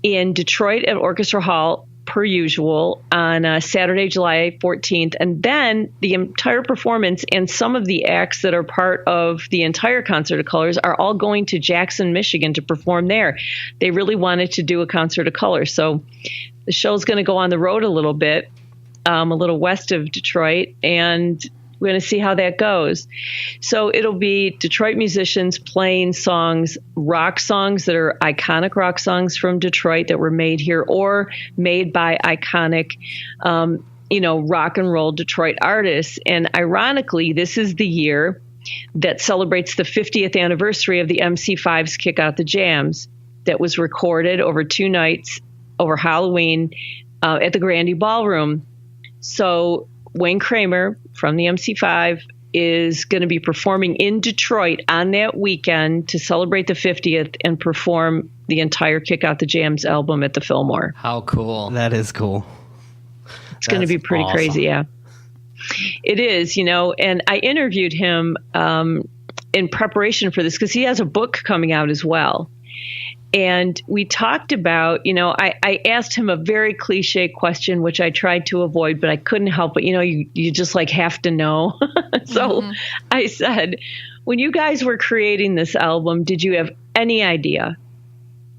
in Detroit at Orchestra Hall per usual on Saturday, July 14th. And then the entire performance and some of the acts that are part of the entire Concert of Colors are all going to Jackson, Michigan to perform there. They really wanted to do a Concert of Colors. So the show's going to go on the road a little bit, a little west of Detroit, and we're going to see how that goes. So it'll be Detroit musicians playing rock songs that are iconic rock songs from Detroit that were made here or made by iconic, rock and roll Detroit artists. And ironically, this is the year that celebrates the 50th anniversary of the MC5's Kick Out the Jams that was recorded over 2 nights over Halloween at the Grandy Ballroom. So Wayne Kramer from the MC5 is going to be performing in Detroit on that weekend to celebrate the 50th and perform the entire Kick Out the Jams album at the Fillmore. How cool. That is cool. It's going to be pretty crazy, yeah. It is, and I interviewed him in preparation for this because he has a book coming out as well. And we talked about, I asked him a very cliche question, which I tried to avoid, but I couldn't help it. You just have to know. So I said, when you guys were creating this album, did you have any idea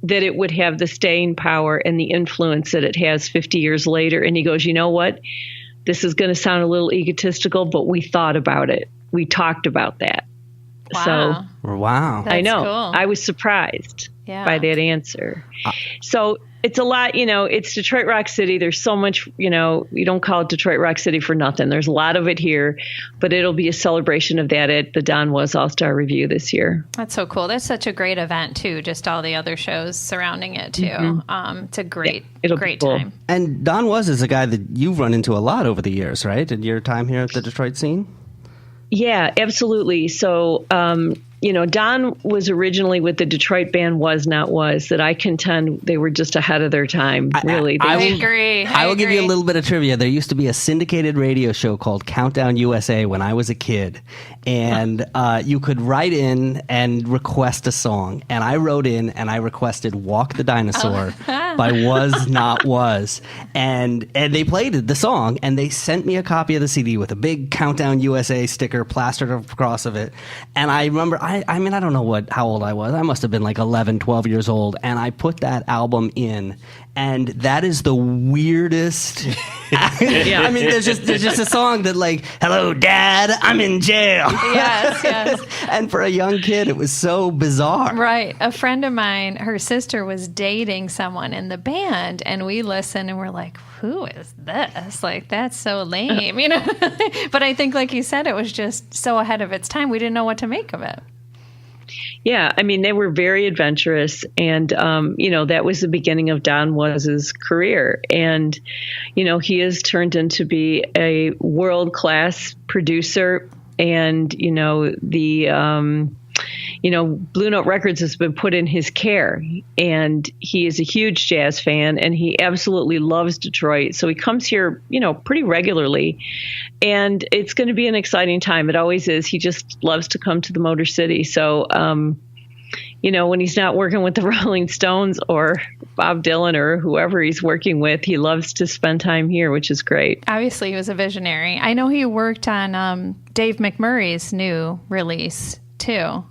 that it would have the staying power and the influence that it has 50 years later? And he goes, you know what? this is going to sound a little egotistical, but we thought about it. We talked about that. Wow. Wow. That's I know. cool. I was surprised Yeah. by that answer. So it's a lot, it's Detroit Rock City. There's so much, you don't call it Detroit Rock City for nothing. There's a lot of it here, but it'll be a celebration of that at the Don Was All-Star Review this year. That's so cool. That's such a great event too. Just all the other shows surrounding it too. It's a great, it'll be great cool. time. And Don Was is a guy that you've run into a lot over the years, right? In your time here at the Detroit scene? Yeah, absolutely. So, Don was originally with the Detroit band Was Not Was, that I contend they were just ahead of their time, really. I agree. I will give you a little bit of trivia. There used to be a syndicated radio show called Countdown USA when I was a kid. And you could write in and request a song. And I wrote in and I requested Walk the Dinosaur by Was Not Was. And they played the song, and they sent me a copy of the CD with a big Countdown USA sticker plastered across of it. And I remember, I mean, I don't know how old I was. I must have been like 11, 12 years old. And I put that album in. And that is the weirdest. Yeah. I mean, there's just a song that like, "Hello, Dad, I'm in jail." Yes. And for a young kid, it was so bizarre. Right. A friend of mine, her sister was dating someone in the band, and we listened and we're like, who is this? Like, that's so lame, But I think, like you said, it was just so ahead of its time. We didn't know what to make of it. Yeah, I mean, they were very adventurous, and that was the beginning of Don Was's career, and he has turned into be a world-class producer, and Blue Note Records has been put in his care, and he is a huge jazz fan, and he absolutely loves Detroit. So he comes here, pretty regularly, and it's going to be an exciting time. It always is. He just loves to come to the Motor City. So, when he's not working with the Rolling Stones or Bob Dylan or whoever he's working with, he loves to spend time here, which is great. Obviously, he was a visionary. I know he worked on Dave McMurray's new release too.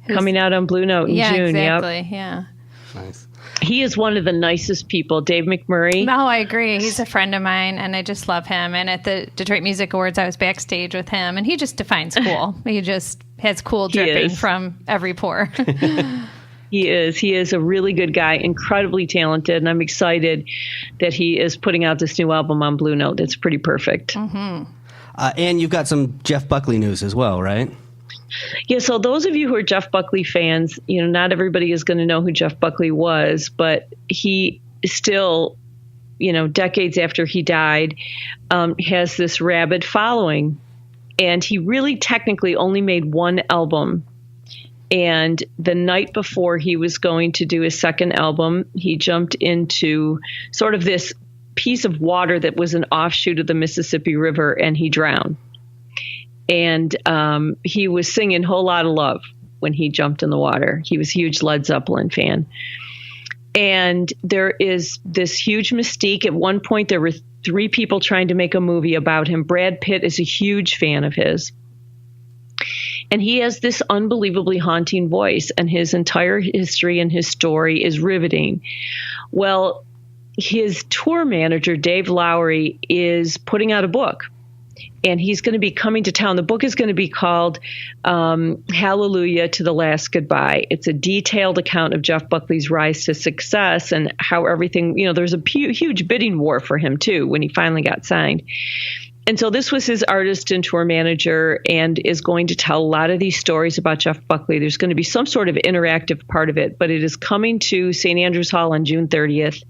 Coming out on Blue Note in June. Exactly. Yep. Yeah. Nice. He is one of the nicest people, Dave McMurray. No, I agree. He's a friend of mine, and I just love him. And at the Detroit Music Awards, I was backstage with him, and he just defines cool. He just has cool dripping from every pore. He is. He is a really good guy, incredibly talented, and I'm excited that he is putting out this new album on Blue Note. It's pretty perfect. Mm-hmm. And you've got some Jeff Buckley news as well, right? Yeah, so those of you who are Jeff Buckley fans, not everybody is going to know who Jeff Buckley was, but he still, decades after he died, has this rabid following. And he really technically only made one album. And the night before he was going to do his second album, he jumped into sort of this piece of water that was an offshoot of the Mississippi River, and he drowned. And he was singing Whole Lotta Love when he jumped in the water. He was a huge Led Zeppelin fan. And there is this huge mystique. At one point, there were 3 people trying to make a movie about him. Brad Pitt is a huge fan of his. And he has this unbelievably haunting voice, and his entire history and his story is riveting. Well, his tour manager, Dave Lowry, is putting out a book. And he's going to be coming to town. The book is going to be called Hallelujah to the Last Goodbye. It's a detailed account of Jeff Buckley's rise to success and how everything, there's a huge bidding war for him, too, when he finally got signed. And so this was his artist and tour manager, and is going to tell a lot of these stories about Jeff Buckley. There's going to be some sort of interactive part of it, but it is coming to St. Andrews Hall on June 30th.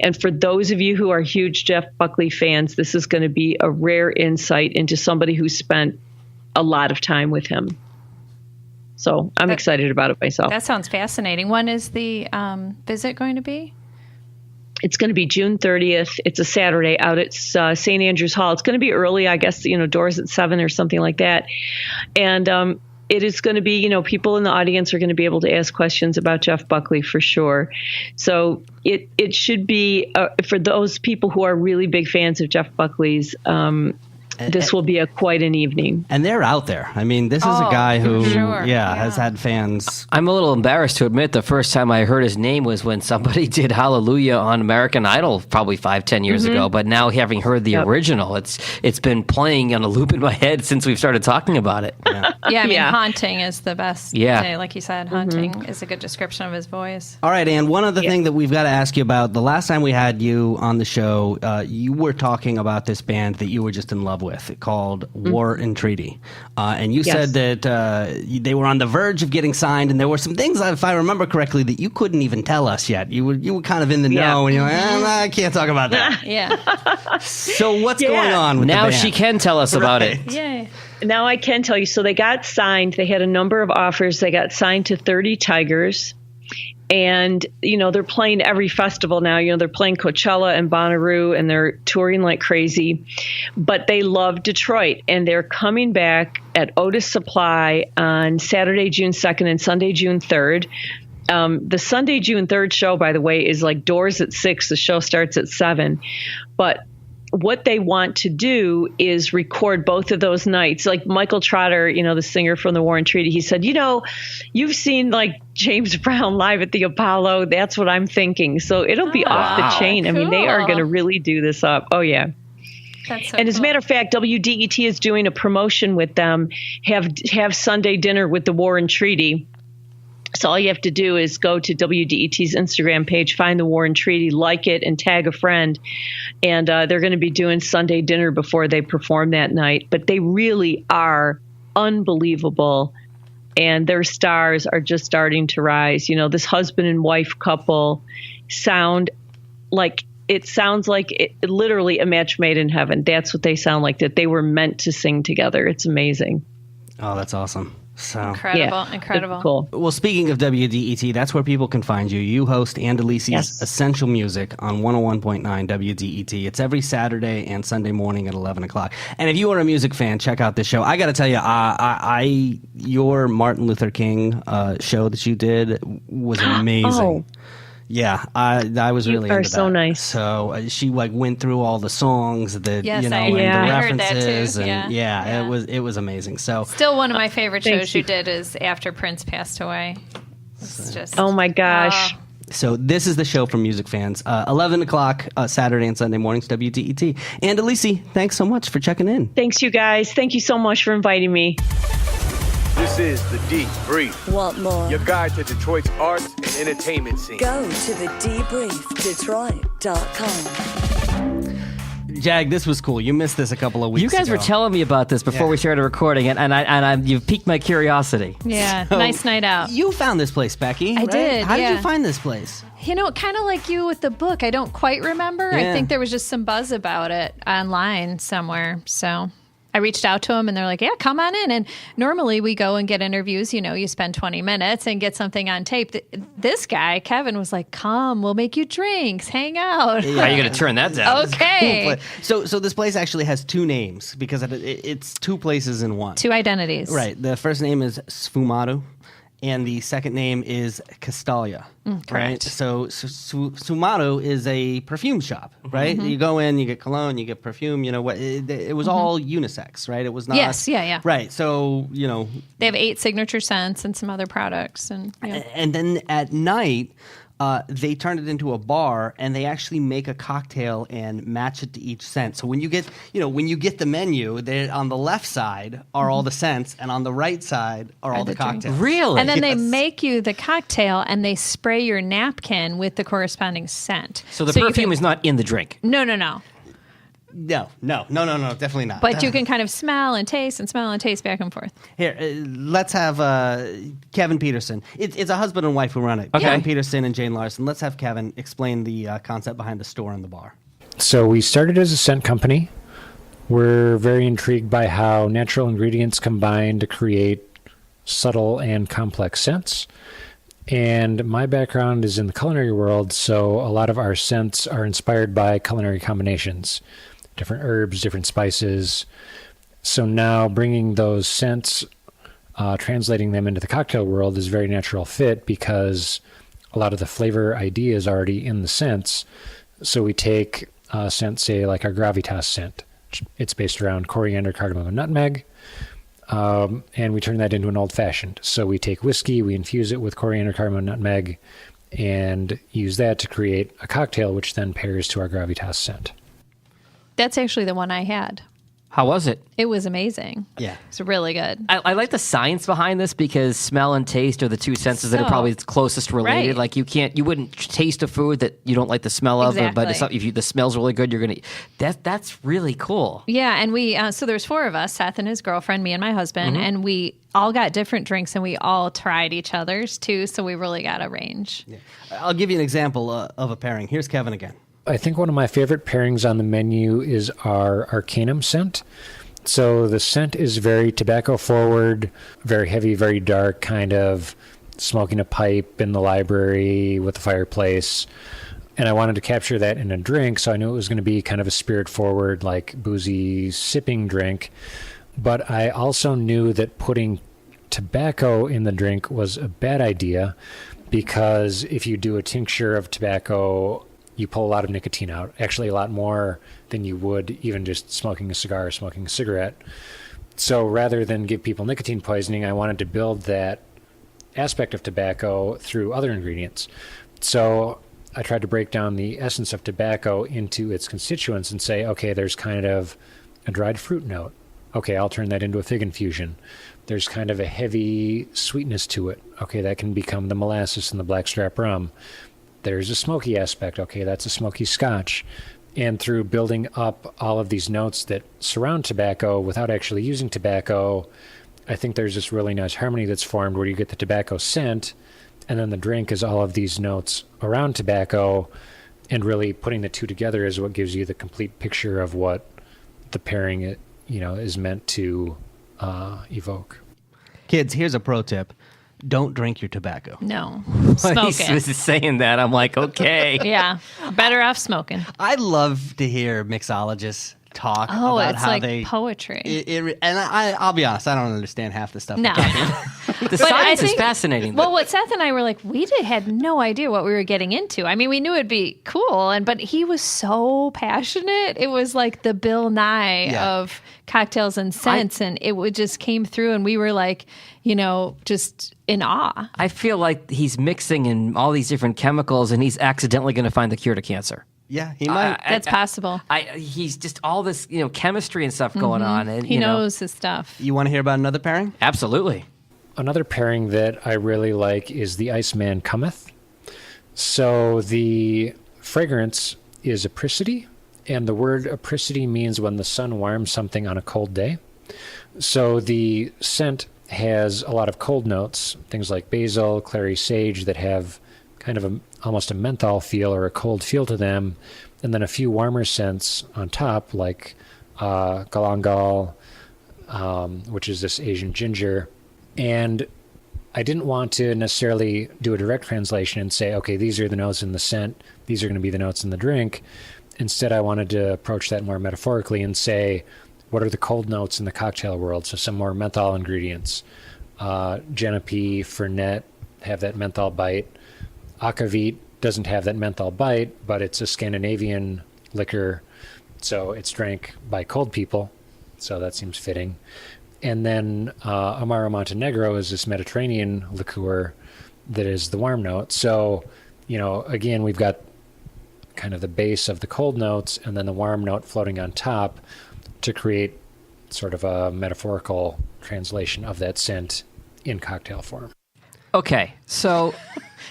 And for those of you who are huge Jeff Buckley fans, this is going to be a rare insight into somebody who spent a lot of time with him. So I'm excited about it myself. That sounds fascinating. When is the visit going to be? It's going to be June 30th. It's a Saturday out at St. Andrews Hall. It's going to be early, I guess, doors at 7 or something like that. And it is going to be, people in the audience are going to be able to ask questions about Jeff Buckley for sure. So it should be, for those people who are really big fans of Jeff Buckley's, this will be quite an evening. And they're out there. I mean, this is a guy who, has had fans. I'm a little embarrassed to admit the first time I heard his name was when somebody did Hallelujah on American Idol probably 5-10 years ago. But now having heard the original, it's been playing on a loop in my head since we've started talking about it. Yeah, I mean, haunting is the best. Yeah. Like you said, haunting is a good description of his voice. All right, Ann, one other thing that we've got to ask you about. The last time we had you on the show, you were talking about this band that you were just in love with called War and Treaty. And you said that they were on the verge of getting signed, and there were some things, if I remember correctly, that you couldn't even tell us yet. You were kind of in the know, and you're like, I can't talk about that. Yeah. So what's going on with now the band? she can tell us about it. Yay. Now I can tell you. So they got signed. They had a number of offers. They got signed to 30 Tigers. And, they're playing every festival now. They're playing Coachella and Bonnaroo, and they're touring like crazy. But they love Detroit, and they're coming back at Otis Supply on Saturday, June 2nd and Sunday, June 3rd. The Sunday, June 3rd show, by the way, is like doors at 6. The show starts at 7. But what they want to do is record both of those nights. Like Michael Trotter, the singer from the War and Treaty, he said, you've seen like James Brown live at the Apollo. That's what I'm thinking. So it'll be off the chain. I mean, they are going to really do this up. Oh, yeah. That's so and as a matter of fact, WDET is doing a promotion with them, have Sunday dinner with the War and Treaty. So all you have to do is go to WDET's Instagram page, find the War and Treaty, like it, and tag a friend. And they're going to be doing Sunday dinner before they perform that night. But they really are unbelievable. And their stars are just starting to rise. This husband and wife couple sounds like literally a match made in heaven. That's what they sound like, that they were meant to sing together. It's amazing. Oh, that's awesome. So Incredible. Cool. Well, speaking of WDET, that's where people can find you. You host Ann Delisi's Essential Music on 101.9 WDET. It's every Saturday and Sunday morning at 11 o'clock. And if you are a music fan, check out this show. I got to tell you, your Martin Luther King show that you did was amazing. Oh. Yeah, I was really into that. You are so nice. So she went through all the songs that and the I heard that references, too. and it was amazing. So still one of my favorite shows you did is after Prince passed away. It's just oh my gosh. So this is the show for music fans. 11 o'clock Saturday and Sunday mornings, WDET. And Delisi, thanks so much for checking in. Thanks, you guys. Thank you so much for inviting me. This is The Deep Brief. Want more? Your guide to Detroit's arts and entertainment scene. Go to thedebriefdetroit.com. Jag, this was cool. You missed this a couple of weeks ago. You guys were telling me about this before we started recording, and you've piqued my curiosity. Yeah, nice night out. You found this place, Becky. I did, How did yeah. you find this place? Kind of like you with the book. I don't quite remember. I think there was just some buzz about it online somewhere. So I reached out to them and they're like, yeah, come on in. And normally we go and get interviews. You spend 20 minutes and get something on tape. This guy, Kevin, was like, come, we'll make you drinks, hang out. How are you going to turn that down? Okay. So this place actually has two names because it's two places in one. Two identities. Right. The first name is Sfumato. And the second name is Castalia, right? So Sfumato is a perfume shop, right? You go in, you get cologne, you get perfume. It was all unisex, right? It was not. Yes, yeah. Right. So they have 8 signature scents and some other products, and then at night. They turned it into a bar, and they actually make a cocktail and match it to each scent. So when you get, the menu, on the left side are all the scents, and on the right side are all the cocktails. Really? And then they make you the cocktail, and they spray your napkin with the corresponding scent. So the perfume is not in the drink? No. No, definitely not. But you can kind of smell and taste back and forth. Here, let's have Kevin Peterson. It's a husband and wife who run it. Okay. Kevin Peterson and Jane Larson. Let's have Kevin explain the concept behind the store and the bar. So we started as a scent company. We're very intrigued by how natural ingredients combine to create subtle and complex scents. And my background is in the culinary world, so a lot of our scents are inspired by culinary combinations. Different herbs, different spices. So now bringing those scents, translating them into the cocktail world is a very natural fit because a lot of the flavor idea is already in the scents. So we take a scent, say like our Gravitas scent, It's based around coriander, cardamom, and nutmeg. And we turn that into an old-fashioned. So we take whiskey, we infuse it with coriander, cardamom, nutmeg, and use that to create a cocktail, which then pairs to our gravitas scent. That's actually the one I had. How was it? It was amazing. Yeah. It's really good. I like the science behind this because smell and taste are the two senses that are probably closest related. Right. Like you wouldn't taste a food that you don't like the smell of, but Exactly. if the smell's really good, you're gonna. That's really cool. Yeah, and we so there's 4 of us, Seth and his girlfriend, me and my husband, and we all got different drinks, and we all tried each other's too. So we really got a range. Yeah. I'll give you an example of a pairing. Here's Kevin again. I think one of my favorite pairings on the menu is our Arcanum scent. So the scent is very tobacco forward, very heavy, very dark, kind of smoking a pipe in the library with the fireplace. And I wanted to capture that in a drink, so I knew it was going to be kind of a spirit forward, like boozy sipping drink. But I also knew that putting tobacco in the drink was a bad idea, because if you do a tincture of tobacco, you pull a lot of nicotine out, actually a lot more than you would even just smoking a cigar or smoking a cigarette. So rather than give people nicotine poisoning, I wanted to build that aspect of tobacco through other ingredients. So I tried to break down the essence of tobacco into its constituents and say, okay, there's kind of a dried fruit note. Okay, I'll turn that into a fig infusion. There's kind of a heavy sweetness to it. Okay, that can become the molasses and the blackstrap rum. There's a smoky aspect. Okay, that's a smoky scotch. And through building up all of these notes that surround tobacco without actually using tobacco, I think there's this really nice harmony that's formed where you get the tobacco scent, and then the drink is all of these notes around tobacco, and really putting the two together is what gives you the complete picture of what the pairing is meant to evoke. Kids, here's a pro tip. Don't drink your tobacco. No, When smoke he's it. saying that, I'm like, okay. Yeah, better off smoking. I love to hear mixologists talk Oh, about it's how like they poetry. And I'll be honest, I don't understand half the stuff. No. The But I science is think- fascinating. Well, what Seth and I were like, had no idea what we were getting into. I mean, we knew it'd be cool, but he was so passionate. It was like the Bill Nye Yeah. of cocktails and scents, and just came through, and we were like, just in awe. I feel like he's mixing in all these different chemicals, and he's accidentally going to find the cure to cancer. Yeah, he might. That's possible. He's just all this, chemistry and stuff going on, and He knows his stuff. You want to hear about another pairing? Absolutely. Another pairing that I really like is the Iceman Cometh. So the fragrance is apricity, and the word apricity means when the sun warms something on a cold day. So the scent has a lot of cold notes, things like basil, clary sage, that have kind of almost a menthol feel or a cold feel to them, and then a few warmer scents on top, like galangal, which is this Asian ginger. And I didn't want to necessarily do a direct translation and say, okay, these are the notes in the scent, these are going to be the notes in the drink. Instead, I wanted to approach that more metaphorically and say, what are the cold notes in the cocktail world? So some more menthol ingredients. Genepi, Fernet have that menthol bite. Akavit doesn't have that menthol bite, but it's a Scandinavian liquor, so it's drank by cold people, so that seems fitting. And then Amaro Montenegro is this Mediterranean liqueur that is the warm note. So, again, we've got kind of the base of the cold notes and then the warm note floating on top to create sort of a metaphorical translation of that scent in cocktail form. Okay, so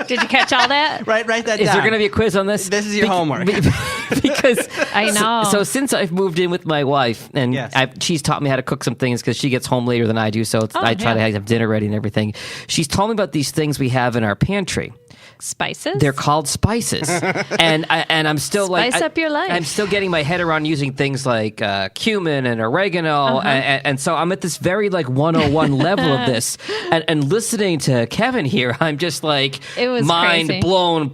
Did you catch all that? Write that down. is there going to be a quiz on this? This is your homework. Because I know. So since I've moved in with my wife, and Yes. she's taught me how to cook some things because she gets home later than I do, so I try to have dinner ready and everything. She's told me about these things we have in our pantry. Spices? They're called spices, and I'm still Spice up your life. I'm still getting my head around using things like cumin and oregano, and so I'm at this very 101 level of this, and listening to Kevin here, I'm just like It was mind crazy. blown.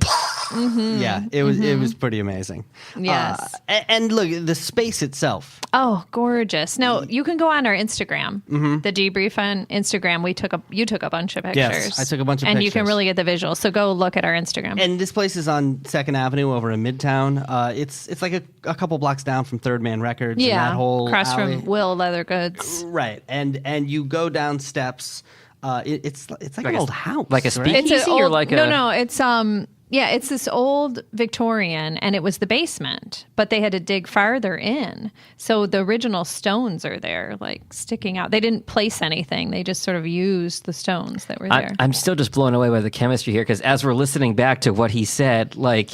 Yeah, it was pretty amazing. Yes. And look, the space itself. Oh, gorgeous. No, you can go on our Instagram, the debrief on Instagram. You took a bunch of pictures. Yes, I took a bunch of and pictures. you can really get the visuals. So go look at our Instagram. And this place is on 2nd Avenue over in Midtown. It's like a couple blocks down from Third Man Records. And that whole across alley. from Will Leather Goods. Right, and you go down steps. It's like an old house, like a right? speakeasy. It's or like no. It's it's this old Victorian, and it was the basement, but they had to dig farther in. So the original stones are there, like sticking out. They didn't place anything; they just sort of used the stones that were there. I'm still just blown away by the chemistry here, because as we're listening back to what he said, like,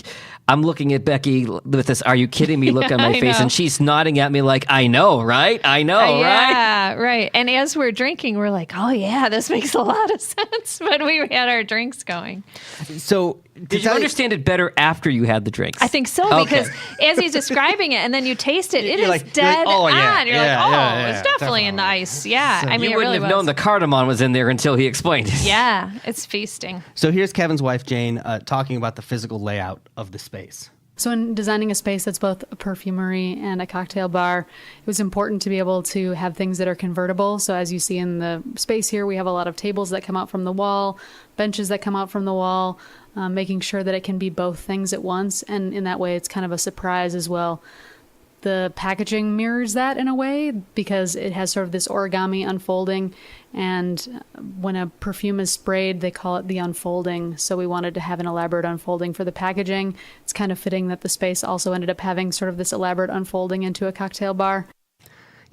I'm looking at Becky with this "Are you kidding me?" look on my I face, know. and she's nodding at me like, "I know, right? I know, right?" Yeah, right. And as we're drinking, we're like, "Oh yeah, this makes a lot of sense." But we had our drinks going. So Did you understand it better after you had the drinks? I think so, Okay. because as he's describing it, and then you taste it, it You're is like, dead oh, yeah, on. You're yeah, like, yeah, it's definitely in the ice. Yeah, I mean, you it wouldn't really have was. known the cardamom was in there until he explained it. Yeah, it's feasting. So here's Kevin's wife, Jane, talking about the physical layout of the space. So in designing a space that's both a perfumery and a cocktail bar, it was important to be able to have things that are convertible. So as you see in the space here, we have a lot of tables that come out from the wall, benches that come out from the wall, making sure that it can be both things at once. And in that way, it's kind of a surprise as well. The packaging mirrors that in a way, because it has sort of this origami unfolding. And when a perfume is sprayed, they call it the unfolding. So we wanted to have an elaborate unfolding for the packaging. It's kind of fitting that the space also ended up having sort of this elaborate unfolding into a cocktail bar.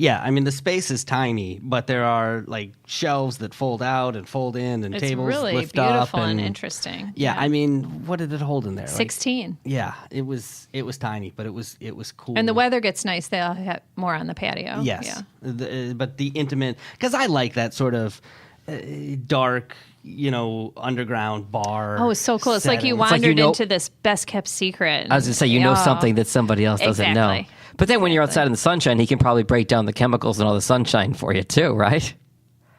Yeah, I mean, the space is tiny, but there are like shelves that fold out and fold in, and It's tables really lift up. beautiful and interesting. Yeah, I mean, what did it hold in there? 16. Yeah, it was tiny, but it was cool. And the weather gets nice. They'll have more on the patio. Yes, Yeah. but the intimate, because I like that sort of dark, underground bar. Oh, it's so cool. It's like you setting. wandered like you know- into this best kept secret. I was going to say, you know Oh. something that somebody else doesn't know. Exactly. But then when you're outside in the sunshine, he can probably break down the chemicals and all the sunshine for you too, right?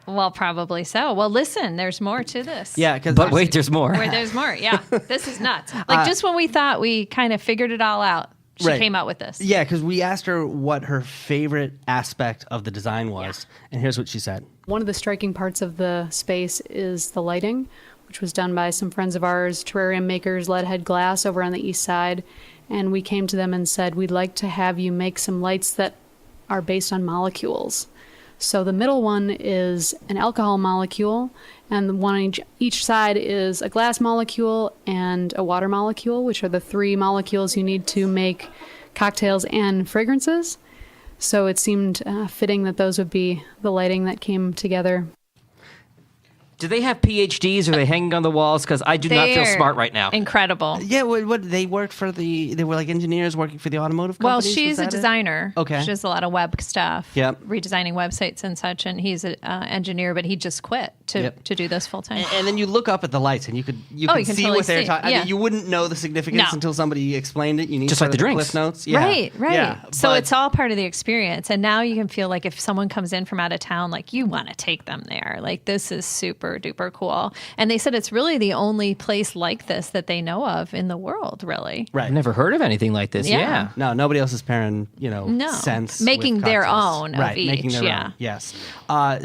Well, probably so. Well, listen, there's more to this. Yeah, because But wait, there's more. Where there's more. Yeah. This is nuts. Like just when we thought we kind of figured it all out, she Right. came out with this. Yeah, because we asked her what her favorite aspect of the design was, and here's what she said. One of the striking parts of the space is the lighting, which was done by some friends of ours, terrarium makers, Leadhead Glass over on the east side. And we came to them and said, we'd like to have you make some lights that are based on molecules. So the middle one is an alcohol molecule, and the one on each side is a glass molecule and a water molecule, which are the three molecules you need to make cocktails and fragrances. So it seemed fitting that those would be the lighting that came together. Do they have PhDs? Are they hanging on the walls? Because I do not feel They're smart right now. Incredible. Yeah, what they worked for they were like engineers working for the automotive Well, companies? she's Was a that it? designer. Okay. She does a lot of web stuff. Yep. Redesigning websites and such. And he's an engineer, but he just quit to do this full time. And then you look up at the lights, and you could you can see totally what they're see. talking. I Yeah. mean, you wouldn't know the significance No. until somebody explained it. You need Just sort like of the drinks. Cliff notes. Yeah. Right. Yeah, So but- it's all part of the experience. And now you can feel like if someone comes in from out of town, like you want to take them there. Like this is super duper cool. And they said it's really the only place like this that they know of in the world, really. right. I've never heard of anything like this. Yeah. Yeah. No, nobody else is pairing, scents. Making with their cocktails. own of right, making each, their yeah. own. Yes.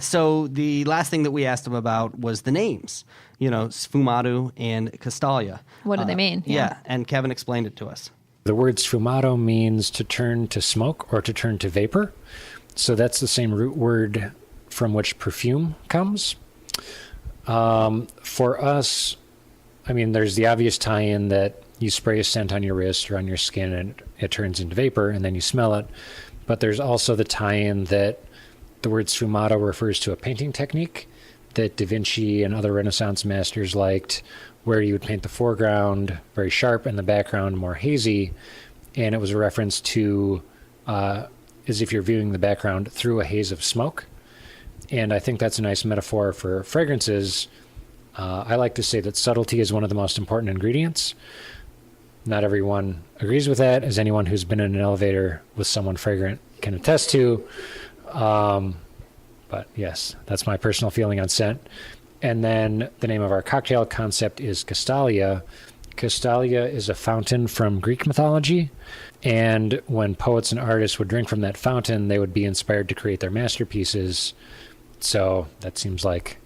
So the last thing that we asked them about was the names. Sfumato and Castalia. What do they mean? Yeah, and Kevin explained it to us. The word sfumato means to turn to smoke or to turn to vapor. So that's the same root word from which perfume comes. For us, I mean, there's the obvious tie-in that you spray a scent on your wrist or on your skin and it turns into vapor and then you smell it. But there's also the tie-in that the word sfumato refers to a painting technique that Da Vinci and other Renaissance masters liked, where you would paint the foreground very sharp and the background more hazy. And it was a reference to as if you're viewing the background through a haze of smoke. And I think that's a nice metaphor for fragrances. I like to say that subtlety is one of the most important ingredients. Not everyone agrees with that, as anyone who's been in an elevator with someone fragrant can attest to. But yes, that's my personal feeling on scent. And then the name of our cocktail concept is Castalia. Castalia is a fountain from Greek mythology, and when poets and artists would drink from that fountain, they would be inspired to create their masterpieces. So that seems like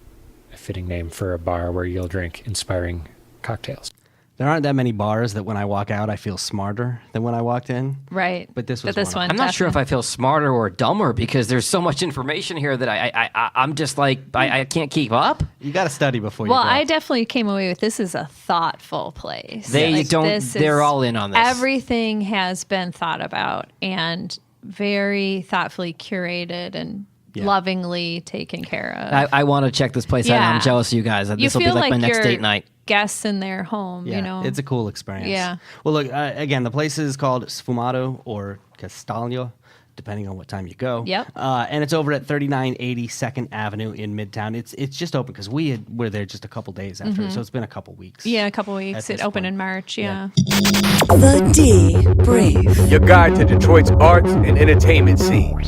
a fitting name for a bar where you'll drink inspiring cocktails. There aren't that many bars that when I walk out, I feel smarter than when I walked in. Right. But this was one. I'm not sure if I feel smarter or dumber because there's so much information here that I'm just like, I can't keep up. You got to study before you go. Well, I definitely came away with this is a thoughtful place. They're all in on this. Everything has been thought about and very thoughtfully curated and lovingly taken care of. I want to check this place out. I'm jealous of you guys. This will be like my next date night. Guests in their home, Yeah, you know. it's a cool experience. Yeah. Well, look, again, the place is called Sfumato or Castalia, depending on what time you go. Yep. And it's over at 3980 2nd Avenue in Midtown. It's just open because we were there just a couple days after, so it's been a couple weeks. Yeah, a couple weeks. It opened in March, yeah. The D Brief. Your guide to Detroit's arts and entertainment scene.